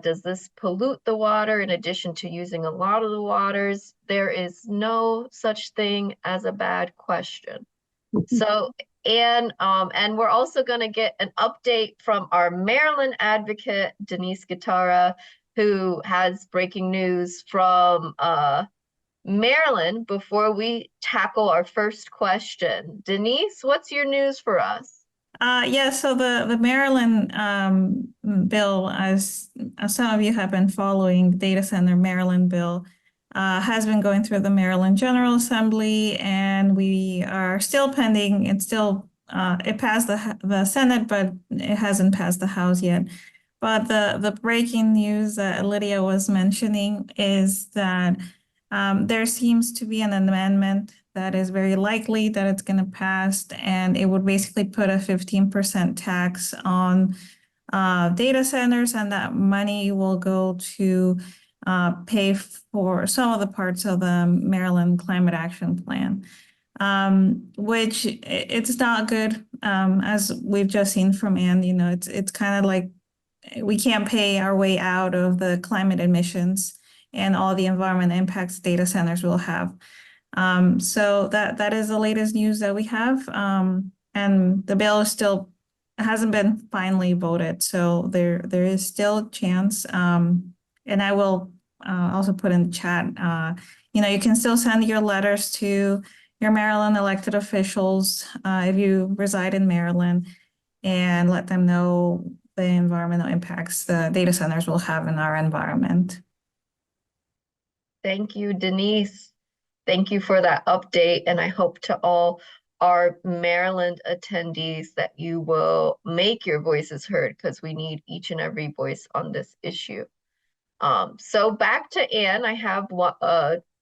does this pollute the water in addition to using a lot of the waters? There is no such thing as a bad question. So, and we're also going to get an update from our Maryland advocate, Denise Guitarra, who has breaking news from Maryland before we tackle our first question. Denise, what's your news for us? Yeah, so the Maryland bill, as some of you have been following, Data Center Maryland bill, has been going through the Maryland General Assembly, and we are still pending. It's still it passed the Senate, but it hasn't passed the House yet. But the breaking news that Lydia was mentioning is that there seems to be an amendment that is very likely that it's going to pass, and it would basically put a 15% tax on data centers, and that money will go to pay for some of the parts of the Maryland Climate Action Plan, which it's not good. As we've just seen from Ann, it's kind of like we can't pay our way out of the climate emissions and all the environmental impacts data centers will have. So that is the latest news that we have. And the bill hasn't been finally voted, so there is still a chance. And I will also put in the chat, you can still send your letters to your Maryland elected officials if you reside in Maryland, and let them know the environmental impacts the data centers will have in our environment. Thank you, Denise. Thank you for that update, and I hope to all our Maryland attendees that you will make your voices heard, because we need each and every voice on this issue. So back to Ann, I have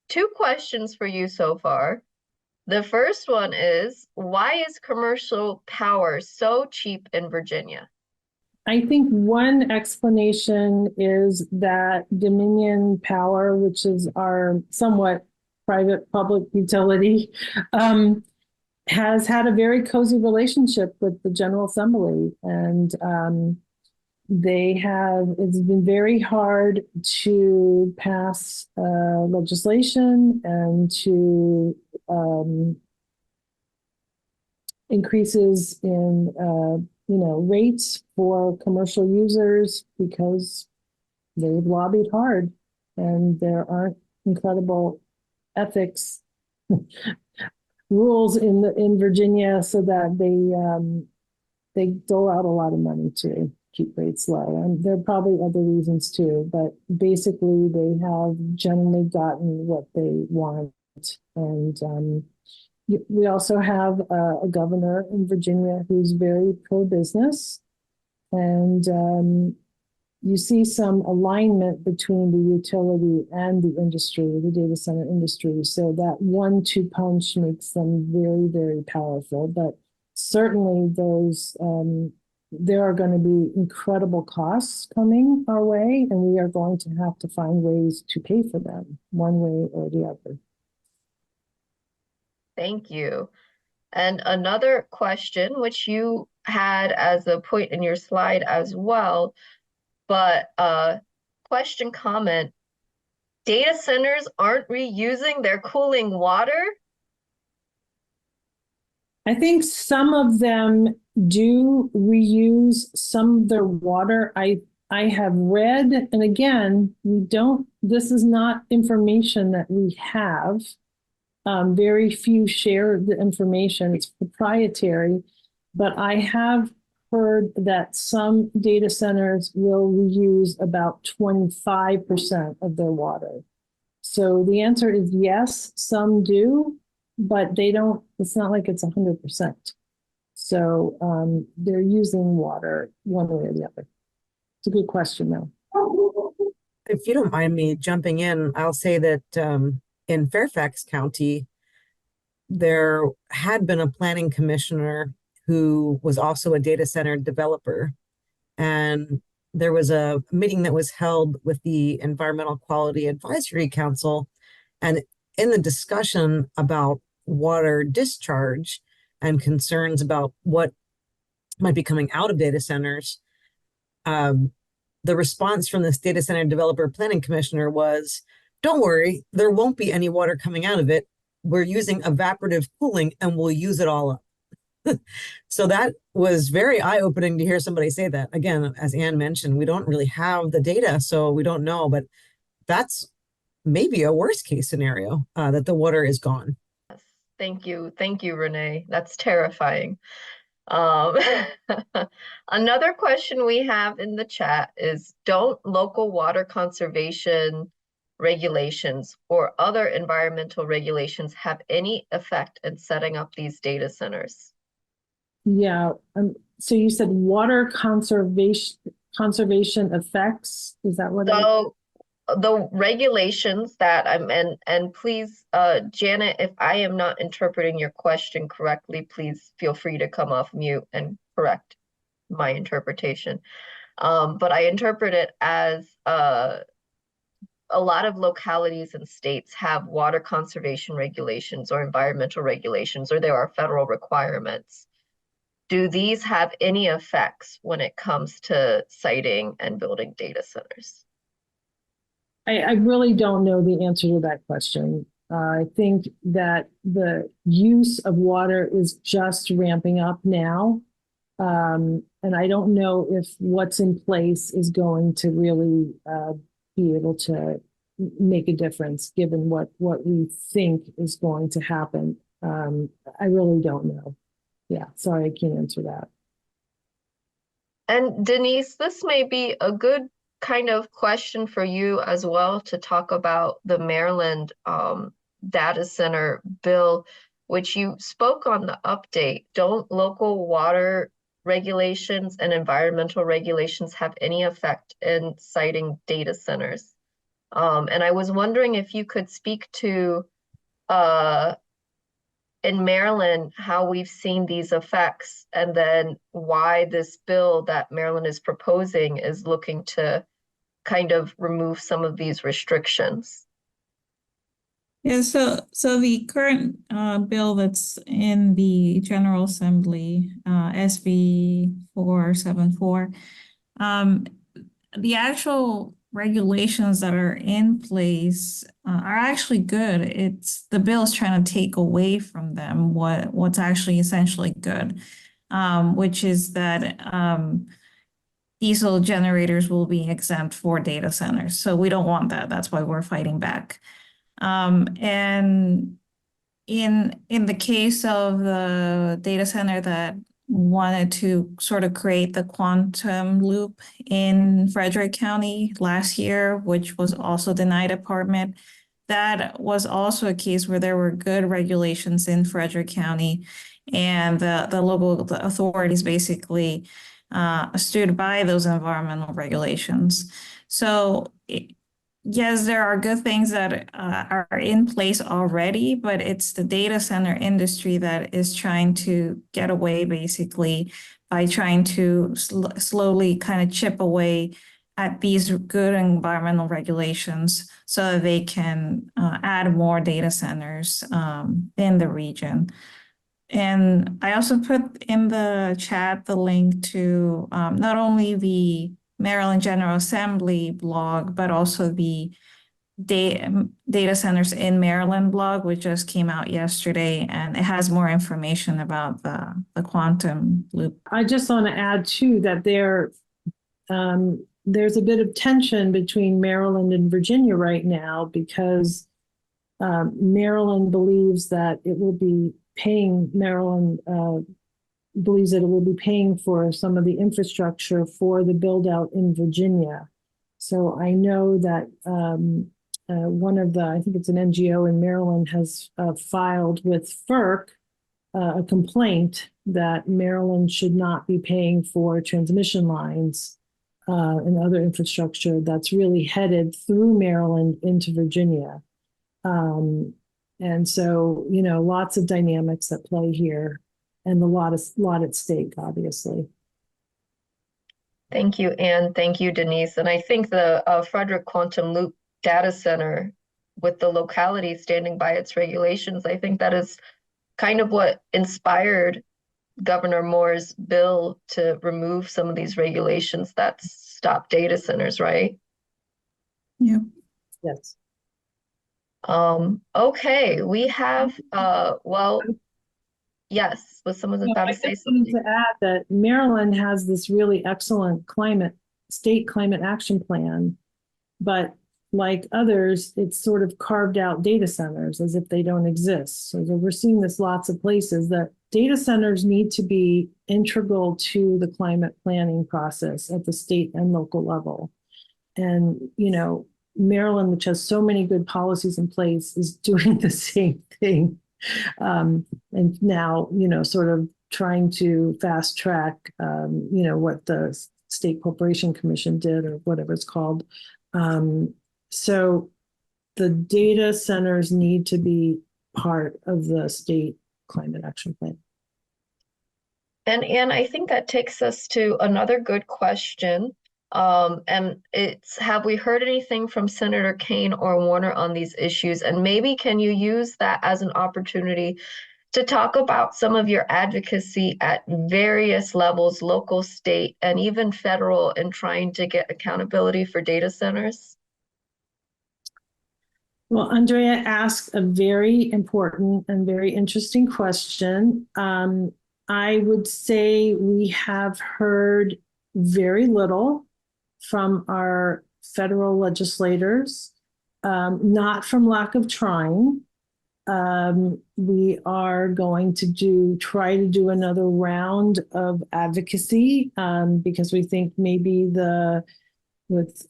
two questions for you so far. The first one is, why is commercial power so cheap in Virginia? I think one explanation is that Dominion Power, which is our somewhat private public utility, has had a very cozy relationship with the General Assembly, and it's been very hard to pass legislation and to increases in rates for commercial users because they've lobbied hard and there aren't incredible ethics rules in Virginia so that they dole out a lot of money to keep rates low. And there are probably other reasons too, but basically they have generally gotten what they want. And we also have a governor in Virginia who's very pro-business. And you see some alignment between the utility and the industry, the data center industry. So that 1-2 punch makes them very, very powerful. But certainly there are going to be incredible costs coming our way, and we are going to have to find ways to pay for them one way or the other. Thank you. And another question, which you had as a point in your slide as well, but question comment, data centers aren't reusing their cooling water? I think some of them do reuse some of their water. I have read, and again, this is not information that we have. Very few share the information, it's proprietary, but I have heard that some data centers will reuse about 25% of their water. So the answer is yes, some do, but it's not like it's 100%. So they're using water one way or the other. It's a good question though. If you don't mind me jumping in, I'll say that in Fairfax County, there had been a planning commissioner who was also a data center developer. And there was a meeting that was held with the Environmental Quality Advisory Council. And in the discussion about water discharge and concerns about what might be coming out of data centers, the response from this data center developer planning commissioner was, don't worry, there won't be any water coming out of it. We're using evaporative cooling and we'll use it all up. So that was very eye-opening to hear somebody say that. Again, as Ann mentioned, we don't really have the data, so we don't know, but that's maybe a worst case scenario, that the water is gone. Yes. Thank you, Renee. That's terrifying. Another question we have in the chat is, don't local water conservation regulations or other environmental regulations have any effect in setting up these data centers? Yeah. So you said water conservation effects. Is that what? So the regulations that and please, Janet, if I am not interpreting your question correctly, please feel free to come off mute and correct my interpretation. But I interpret it as a lot of localities and states have water conservation regulations or environmental regulations, or there are federal requirements. Do these have any effects when it comes to siting and building data centers? I really don't know the answer to that question. I think that the use of water is just ramping up now. And I don't know if what's in place is going to really be able to make a difference given what we think is going to happen. I really don't know. Yeah, sorry, I can't answer that. And Denise, this may be a good kind of question for you as well to talk about the Maryland data center bill, which you spoke on the update. Don't local water regulations and environmental regulations have any effect in siting data centers? And I was wondering if you could speak to in Maryland, how we've seen these effects, and then why this bill that Maryland is proposing is looking to kind of remove some of these restrictions. Yeah, so the current bill that's in the General Assembly, SB 474, the actual regulations that are in place are actually good. It's the bill is trying to take away from them what's actually essentially good. which is that diesel generators will be exempt for data centers. So we don't want that. That's why we're fighting back. And in the case of the data center that wanted to sort of create the quantum loop in Frederick County last year, which was also denied a permit, that was also a case where there were good regulations in Frederick County, and the local authorities basically stood by those environmental regulations. So yes, there are good things that are in place already, but it's the data center industry that is trying to get away basically by trying to slowly kind of chip away at these good environmental regulations so that they can add more data centers in the region. And I also put in the chat the link to not only the Maryland General Assembly blog, but also the data centers in Maryland blog, which just came out yesterday, and it has more information about the quantum loop. I just want to add too that there's a bit of tension between Maryland and Virginia right now because Maryland believes that it will be paying believes that it will be paying for some of the infrastructure for the build out in Virginia. So I know that one of the, I think it's an NGO in Maryland, has filed with FERC a complaint that Maryland should not be paying for transmission lines and other infrastructure that's really headed through Maryland into Virginia. And so, you know, lots of dynamics at play here and a lot at stake, obviously. Thank you, Anne. Thank you, Denise. And I think the Frederick Quantum Loop data center, with the locality standing by its regulations, I think that is kind of what inspired Governor Moore's bill to remove some of these regulations that stop data centers, right? Yeah. Yes. Okay, we have well, yes, was someone about to say something? To add that Maryland has this really excellent state climate action plan, but like others, it's sort of carved out data centers as if they don't exist. So we're seeing this lots of places that data centers need to be integral to the climate planning process at the state and local level. And, you know, Maryland, which has so many good policies in place, is doing the same thing. And now, you know, sort of trying to fast track, you know, what the State Corporation Commission did or whatever it's called. So the data centers need to be part of the state climate action plan. And I think that takes us to another good question. And it's, have we heard anything from Senator Kaine or Warner on these issues? And maybe can you use that as an opportunity to talk about some of your advocacy at various levels, local, state, and even federal, in trying to get accountability for data centers? Well, Andrea asked a very important and very interesting question. I would say we have heard very little from our federal legislators, not from lack of trying. We are going to try to do another round of advocacy because we think maybe with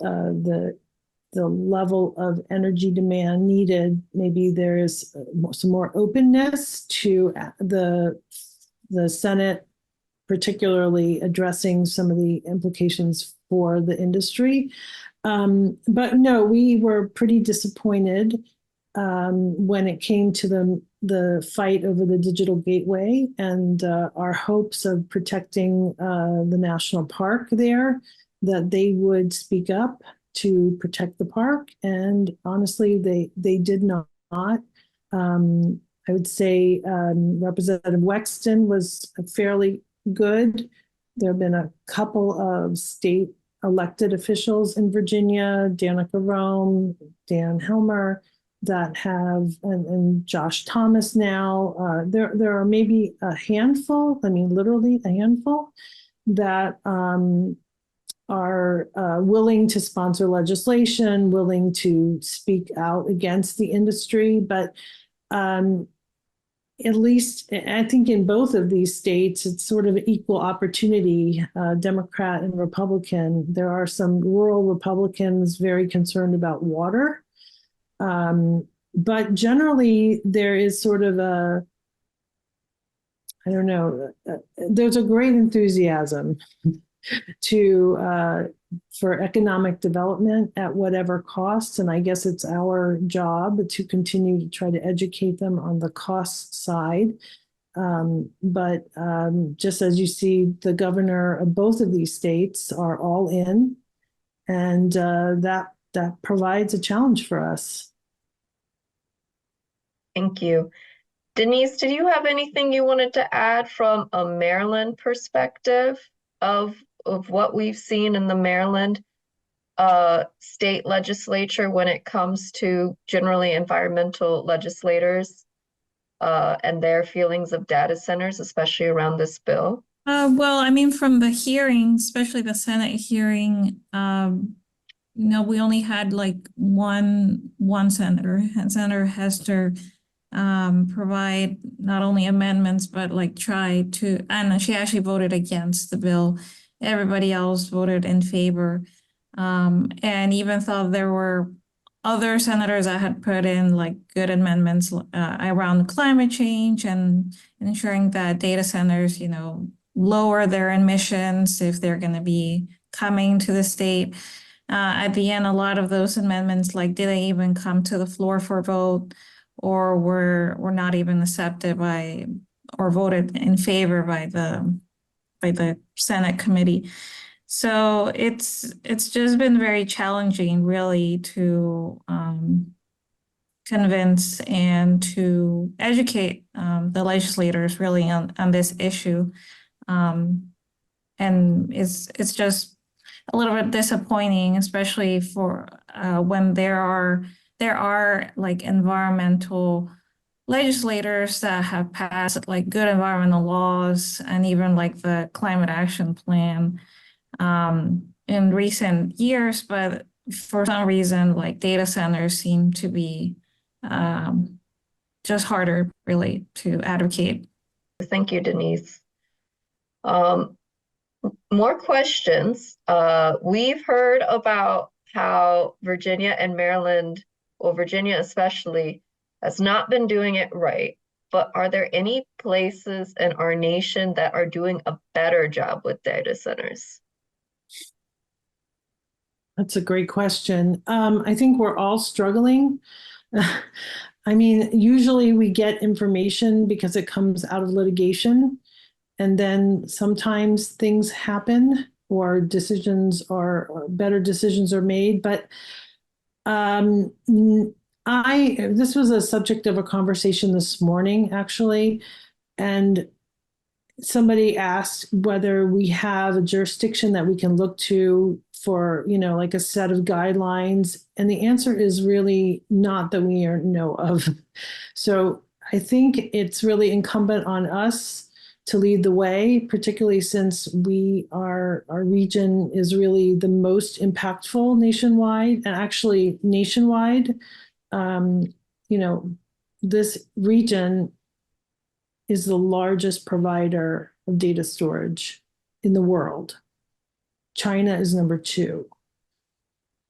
the level of energy demand needed, maybe there is some more openness to the Senate, particularly addressing some of the implications for the industry. But no, we were pretty disappointed when it came to the fight over the digital gateway and our hopes of protecting the national park there, that they would speak up to protect the park. And honestly, they did not. I would say Representative Wexton was fairly good. There have been a couple of state elected officials in Virginia, Danica Rome, Dan Helmer, that have, and Josh Thomas now, there are maybe a handful, I mean, literally a handful that are willing to sponsor legislation, willing to speak out against the industry. But at least I think in both of these states, it's sort of equal opportunity, Democrat and Republican. There are some rural Republicans very concerned about water. But generally, there is sort of a, I don't know, there's a great enthusiasm to for economic development at whatever cost. And I guess it's our job to continue to try to educate them on the cost side. But just as you see, the governor of both of these states are all in, and that provides a challenge for us. Thank you. Denise, did you have anything you wanted to add from a Maryland perspective of what we've seen in the Maryland state legislature when it comes to generally environmental legislators and their feelings of data centers, especially around this bill? Well, I mean, from the hearing, especially the Senate hearing, we only had like one senator, and Senator Hester, provide not only amendments, but like try to, and she actually voted against the bill. Everybody else voted in favor. And even thought there were other senators that had put in like good amendments around climate change and ensuring that data centers, lower their emissions if they're going to be coming to the state. At the end, a lot of those amendments, like, did they even come to the floor for vote, or were not even accepted by or voted in favor by the Senate committee? So it's just been very challenging, really, to convince and to educate the legislators really on this issue. And it's just a little bit disappointing, especially for when there are like environmental legislators that have passed like good environmental laws and even like the climate action plan in recent years, but for some reason, like, data centers seem to be just harder really to advocate. Thank you, Denise. More questions. We've heard about how Virginia and Maryland, well, Virginia especially, has not been doing it right. But are there any places in our nation that are doing a better job with data centers? That's a great question. I think we're all struggling. I mean, usually we get information because it comes out of litigation, and then sometimes things happen or decisions or better decisions are made. But this was a subject of a conversation this morning, actually, and somebody asked whether we have a jurisdiction that we can look to for, like a set of guidelines. And the answer is really not that we know of. So I think it's really incumbent on us to lead the way, particularly since our region is really the most impactful nationwide, and actually nationwide. This region is the largest provider of data storage in the world. China is number 2.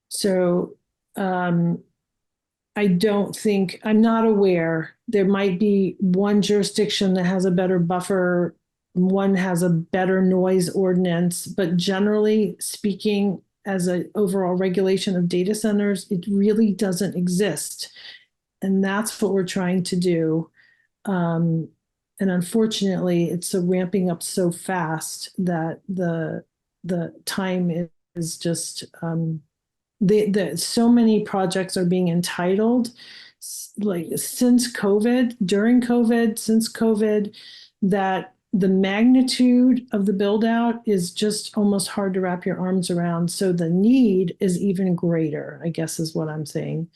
So I don't think, I'm not aware, there might be one jurisdiction that has a better buffer, one has a better noise ordinance, but generally speaking, as an overall regulation of data centers, it really doesn't exist. And that's what we're trying to do. And unfortunately, it's ramping up so fast that the time is just so many projects are being entitled, like since COVID, during COVID, since COVID, that the magnitude of the build out is just almost hard to wrap your arms around. So the need is even greater, I guess is what I'm saying.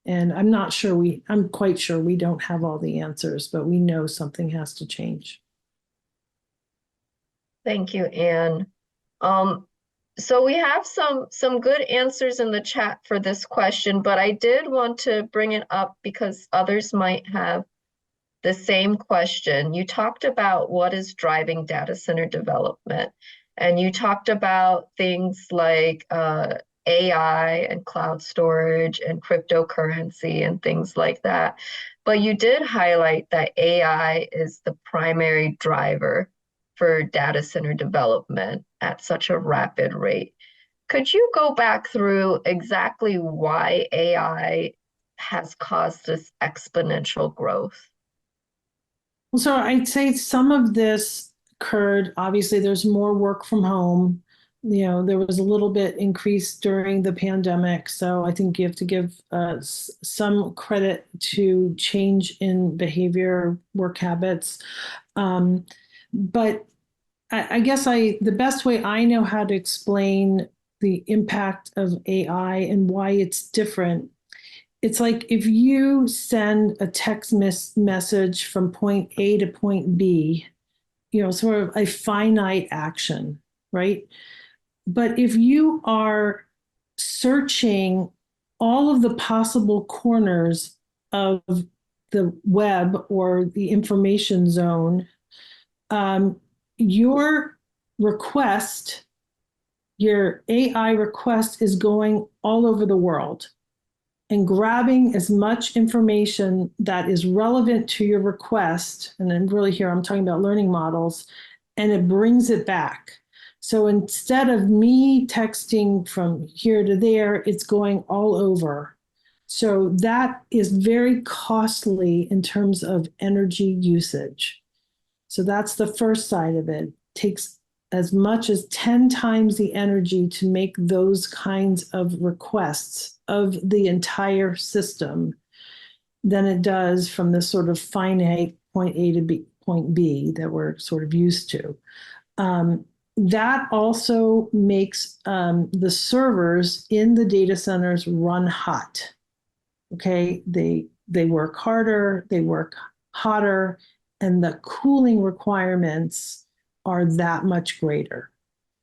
And I'm quite sure we don't have all the answers, but we know something has to change. Thank you, Anne. So we have some good answers in the chat for this question, but I did want to bring it up because others might have the same question. You talked about what is driving data center development, and you talked about things like AI and cloud storage and cryptocurrency and things like that. But you did highlight that AI is the primary driver for data center development at such a rapid rate. Could you go back through exactly why AI has caused this exponential growth? Well, so I'd say some of this occurred, obviously there's more work from home. There was a little bit increase during the pandemic. So I think you have to give some credit to change in behavior, work habits. But I guess the best way I know how to explain the impact of AI and why it's different, it's like if you send a text message from point A to point B, sort of a finite action, right? But if you are searching all of the possible corners of the web or the information zone, your request, your AI request is going all over the world and grabbing as much information that is relevant to your request. And then really here, I'm talking about learning models, and it brings it back. So instead of me texting from here to there, it's going all over. So that is very costly in terms of energy usage. So that's the first side of it. It takes as much as 10 times the energy to make those kinds of requests of the entire system than it does from this sort of finite point A to point B that we're sort of used to. That also makes the servers in the data centers run hot. Okay, they work harder, they work hotter, and the cooling requirements are that much greater.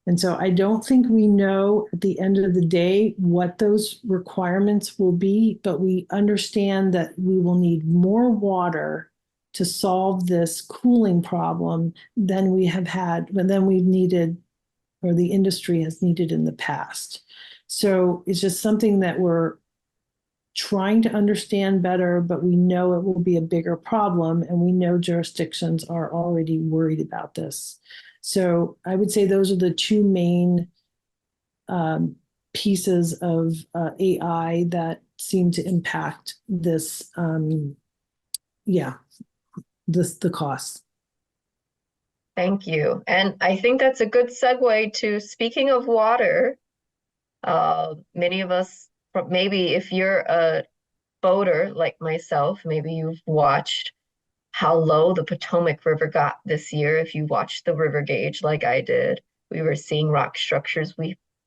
And so I don't think we know at the end of the day what those requirements will be, but we understand that we will need more water to solve this cooling problem than we have had, than we've needed, or the industry has needed in the past. So it's just something that we're trying to understand better, but we know it will be a bigger problem, and we know jurisdictions are already worried about this. So I would say those are the two main pieces of AI that seem to impact this, the cost. Thank you. And I think that's a good segue to, speaking of water, many of us, maybe if you're a boater like myself, maybe you've watched how low the Potomac River got this year. If you watched the river gauge like I did, we were seeing rock structures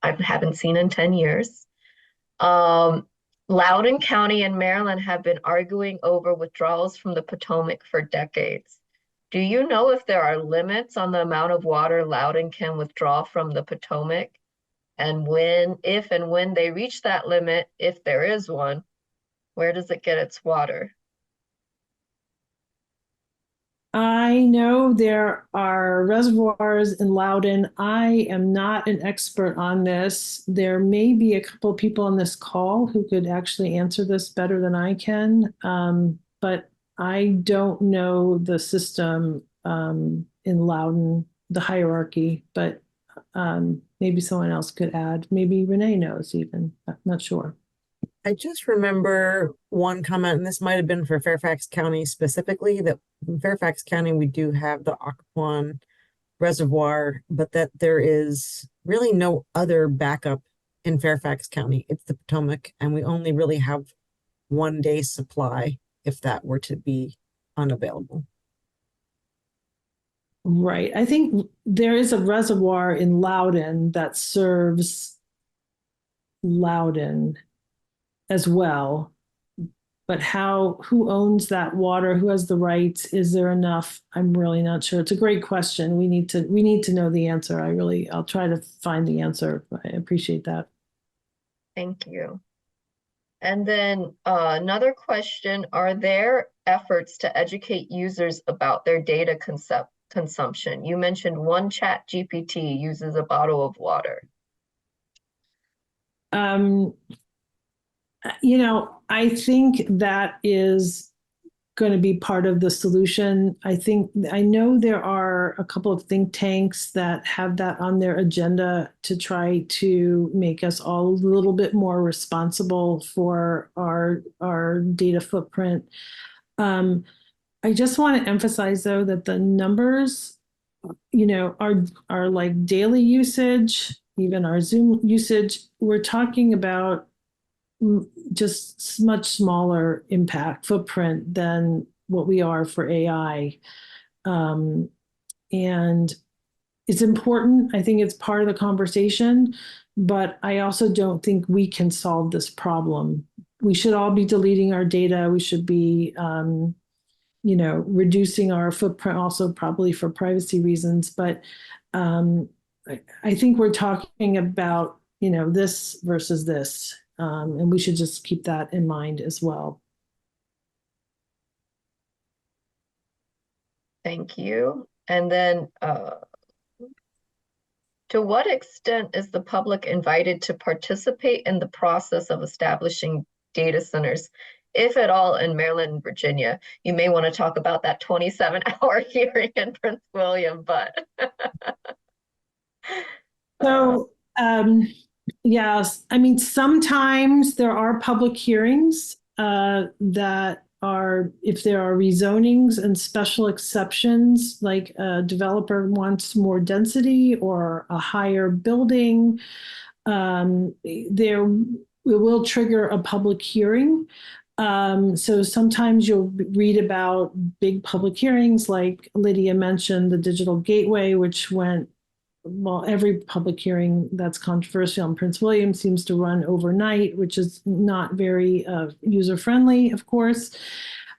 I haven't seen in 10 years. Loudoun County and Maryland have been arguing over withdrawals from the Potomac for decades. Do you know if there are limits on the amount of water Loudoun can withdraw from the Potomac? And if and when they reach that limit, if there is one, where does it get its water? I know there are reservoirs in Loudoun. I am not an expert on this. There may be a couple of people on this call who could actually answer this better than I can, but I don't know the system in Loudoun, the hierarchy, but maybe someone else could add. Maybe Renee knows even. I'm not sure. I just remember one comment, and this might have been for Fairfax County specifically, that in Fairfax County, we do have the Occoquan Reservoir, but that there is really no other backup in Fairfax County. It's the Potomac, and we only really have 1 day supply if that were to be unavailable. Right. I think there is a reservoir in Loudoun that serves Loudoun as well, But who owns that water? Who has the rights? Is there enough? I'm really not sure. It's a great question. We need to know the answer. I'll try to find the answer. I appreciate that. Thank you. And then another question, are there efforts to educate users about their data consumption? You mentioned one chat GPT uses a bottle of water. I think that is going to be part of the solution. I know there are a couple of think tanks that have that on their agenda to try to make us all a little bit more responsible for our data footprint. I just want to emphasize though that the numbers, are like daily usage, even our Zoom usage. We're talking about just much smaller impact footprint than what we are for AI. And it's important. I think it's part of the conversation, but I also don't think we can solve this problem. We should all be deleting our data. We should be, reducing our footprint also probably for privacy reasons. But I think we're talking about, this versus this. And we should just keep that in mind as well. Thank you. And then to what extent is the public invited to participate in the process of establishing data centers, if at all, in Maryland and Virginia? You may want to talk about that 27-hour hearing in Prince William, but So, yes, I mean, sometimes there are public hearings that are, if there are rezonings and special exceptions, like a developer wants more density or a higher building, it will trigger a public hearing. So sometimes you'll read about big public hearings, like Lydia mentioned, the Digital Gateway, which went, well, every public hearing that's controversial in Prince William seems to run overnight, which is not very user-friendly, of course.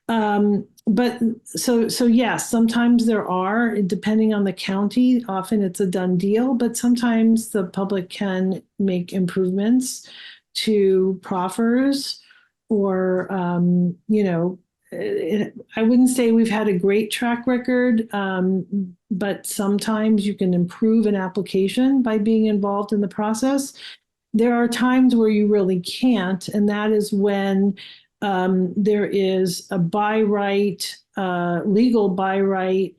But so yes, sometimes there are, depending on the county, often it's a done deal, but sometimes the public can make improvements to proffers or, I wouldn't say we've had a great track record, but sometimes you can improve an application by being involved in the process. There are times where you really can't, and that is when there is a by right, legal by right,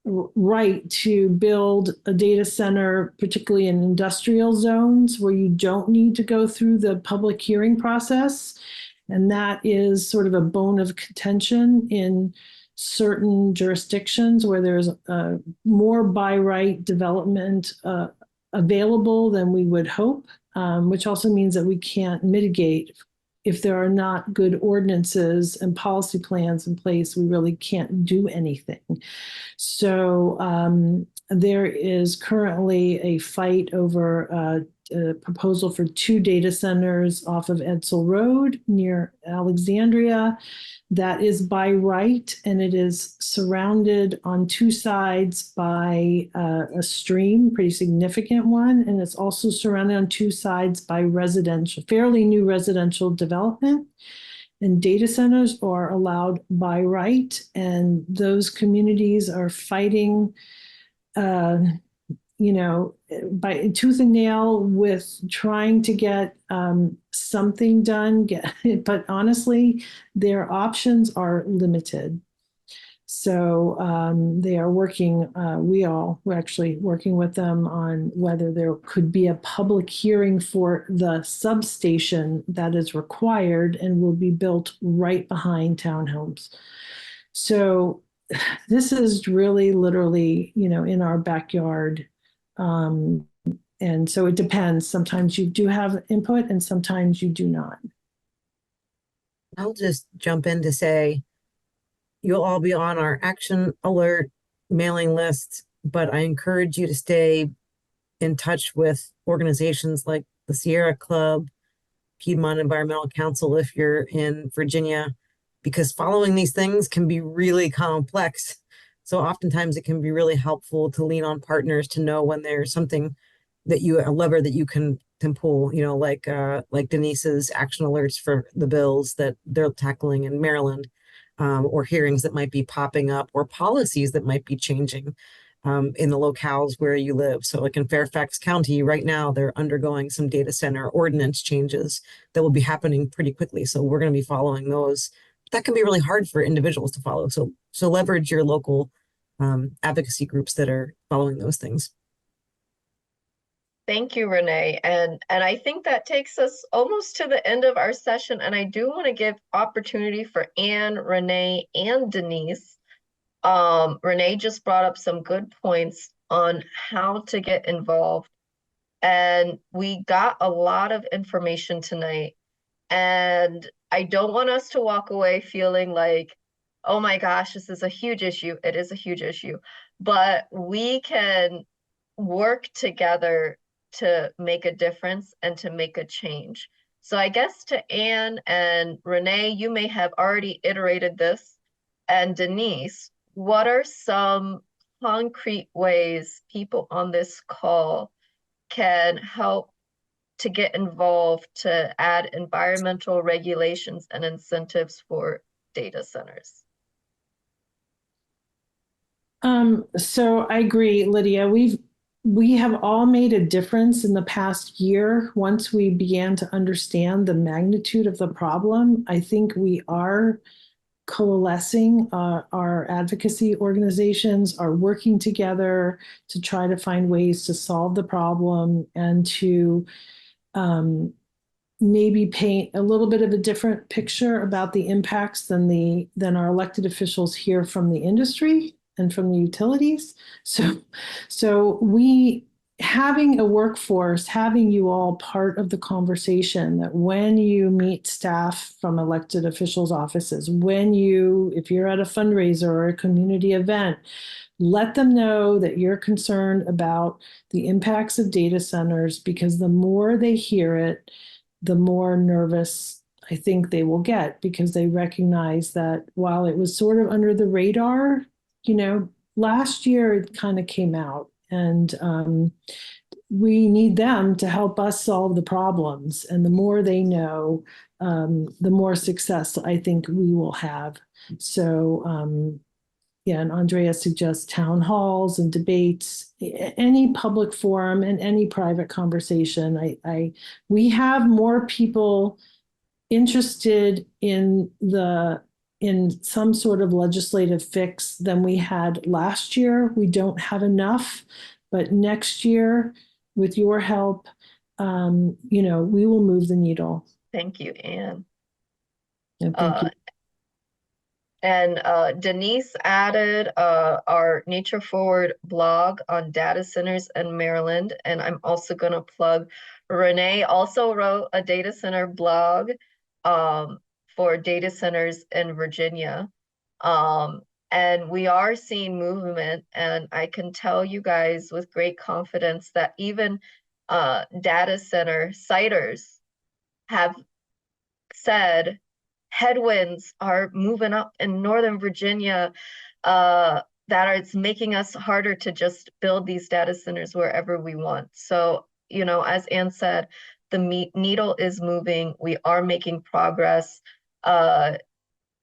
right to build a data center, particularly in industrial zones where you don't need to go through the public hearing process. And that is sort of a bone of contention in certain jurisdictions where there's more by right development available than we would hope, which also means that we can't mitigate. If there are not good ordinances and policy plans in place, we really can't do anything. So there is currently a fight over a proposal for 2 data centers off of Edsel Road near Alexandria. That is by right, and it is surrounded on 2 sides by a stream, pretty significant one, and it's also surrounded on 2 sides by residential, fairly new residential development. And data centers are allowed by right, and those communities are fighting by tooth and nail with trying to get something done, but honestly, their options are limited. So they are working, we're actually working with them on whether there could be a public hearing for the substation that is required and will be built right behind townhomes. So this is really literally, in our backyard. And so it depends. Sometimes you do have input and sometimes you do not. I'll just jump in to say, you'll all be on our action alert mailing list, but I encourage you to stay in touch with organizations like the Sierra Club, Piedmont Environmental Council if you're in Virginia, because following these things can be really complex. So oftentimes it can be really helpful to lean on partners to know when there's something that a lever that you can pull, like Denise's action alerts for the bills that they're tackling in Maryland, or hearings that might be popping up, or policies that might be changing in the locales where you live. So like in Fairfax County right now, they're undergoing some data center ordinance changes that will be happening pretty quickly. So we're going to be following those. That can be really hard for individuals to follow. So leverage your local advocacy groups that are following those things. Thank you, Renee. And I think that takes us almost to the end of our session. And I do want to give opportunity for Ann, Renee, and Denise. Renee just brought up some good points on how to get involved. And we got a lot of information tonight. And I don't want us to walk away feeling like, oh my gosh, this is a huge issue. It is a huge issue. But we can work together to make a difference and to make a change. So I guess to Ann and Renee, you may have already iterated this. And Denise, what are some concrete ways people on this call can help to get involved to add environmental regulations and incentives for data centers? So I agree, Lydia. We have all made a difference in the past year. Once we began to understand the magnitude of the problem, I think we are coalescing. Our advocacy organizations are working together to try to find ways to solve the problem and to maybe paint a little bit of a different picture about the impacts than our elected officials hear from the industry and from the utilities. So we, having a workforce, having you all part of the conversation, that when you meet staff from elected officials' offices, if you're at a fundraiser or a community event, let them know that you're concerned about the impacts of data centers, because the more they hear it, the more nervous I think they will get, because they recognize that while it was sort of under the radar, last year it kind of came out, and we need them to help us solve the problems. And the more they know, the more success I think we will have. So, yeah, and Andrea suggests town halls and debates, any public forum and any private conversation. We have more people interested in some sort of legislative fix than we had last year. We don't have enough, but next year, with your help, we will move the needle. Thank you, Ann. And thank you. And Denise added our Nature Forward blog on data centers in Maryland. And I'm also going to plug, Renee also wrote a data center blog for data centers in Virginia. And we are seeing movement. And I can tell you guys with great confidence that even data center siters have said headwinds are moving up in Northern Virginia, it's making us harder to just build these data centers wherever we want. So, as Ann said, the needle is moving. We are making progress.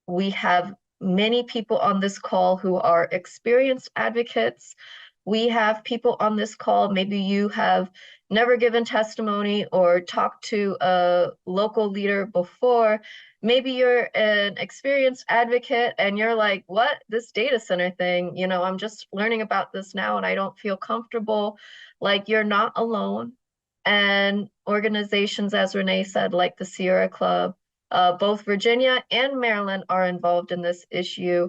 We have many people on this call who are experienced advocates. We have people on this call, maybe you have never given testimony or talked to a local leader before. Maybe you're an experienced advocate and you're like, what? This data center thing, I'm just learning about this now and I don't feel comfortable. Like, you're not alone. And organizations, as Renee said, like the Sierra Club, both Virginia and Maryland are involved in this issue.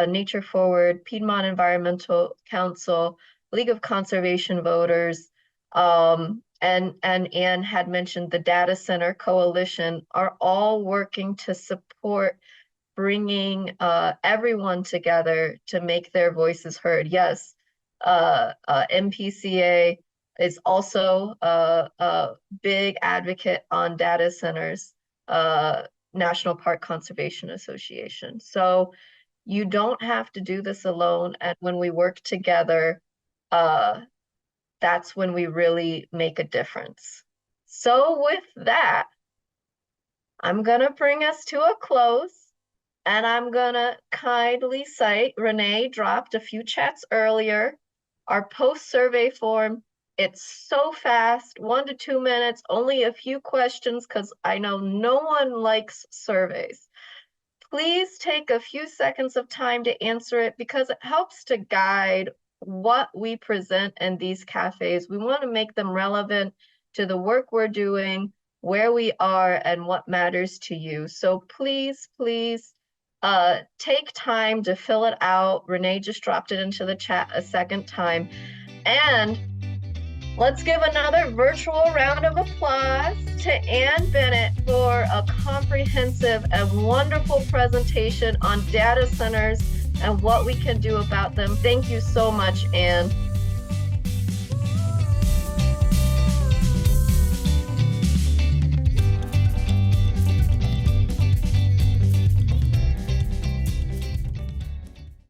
Nature Forward, Piedmont Environmental Council, League of Conservation Voters, and Ann had mentioned the Data Center Coalition are all working to support bringing everyone together to make their voices heard. Yes, MPCA, is also a big advocate on data centers, National Park Conservation Association. So you don't have to do this alone. And when we work together, that's when we really make a difference. So with that, I'm gonna bring us to a close, and I'm gonna kindly cite, Renee dropped a few chats earlier, our post-survey form. It's so fast, 1 to 2 minutes, only a few questions, because I know no one likes surveys. Please take a few seconds of time to answer it, because it helps to guide what we present in these cafes. We want to make them relevant to the work we're doing, where we are, and what matters to you. So please, please take time to fill it out. Renee just dropped it into the chat a second time. And let's give another virtual round of applause to Ann Bennett for a comprehensive and wonderful presentation on data centers and what we can do about them. Thank you so much, Ann.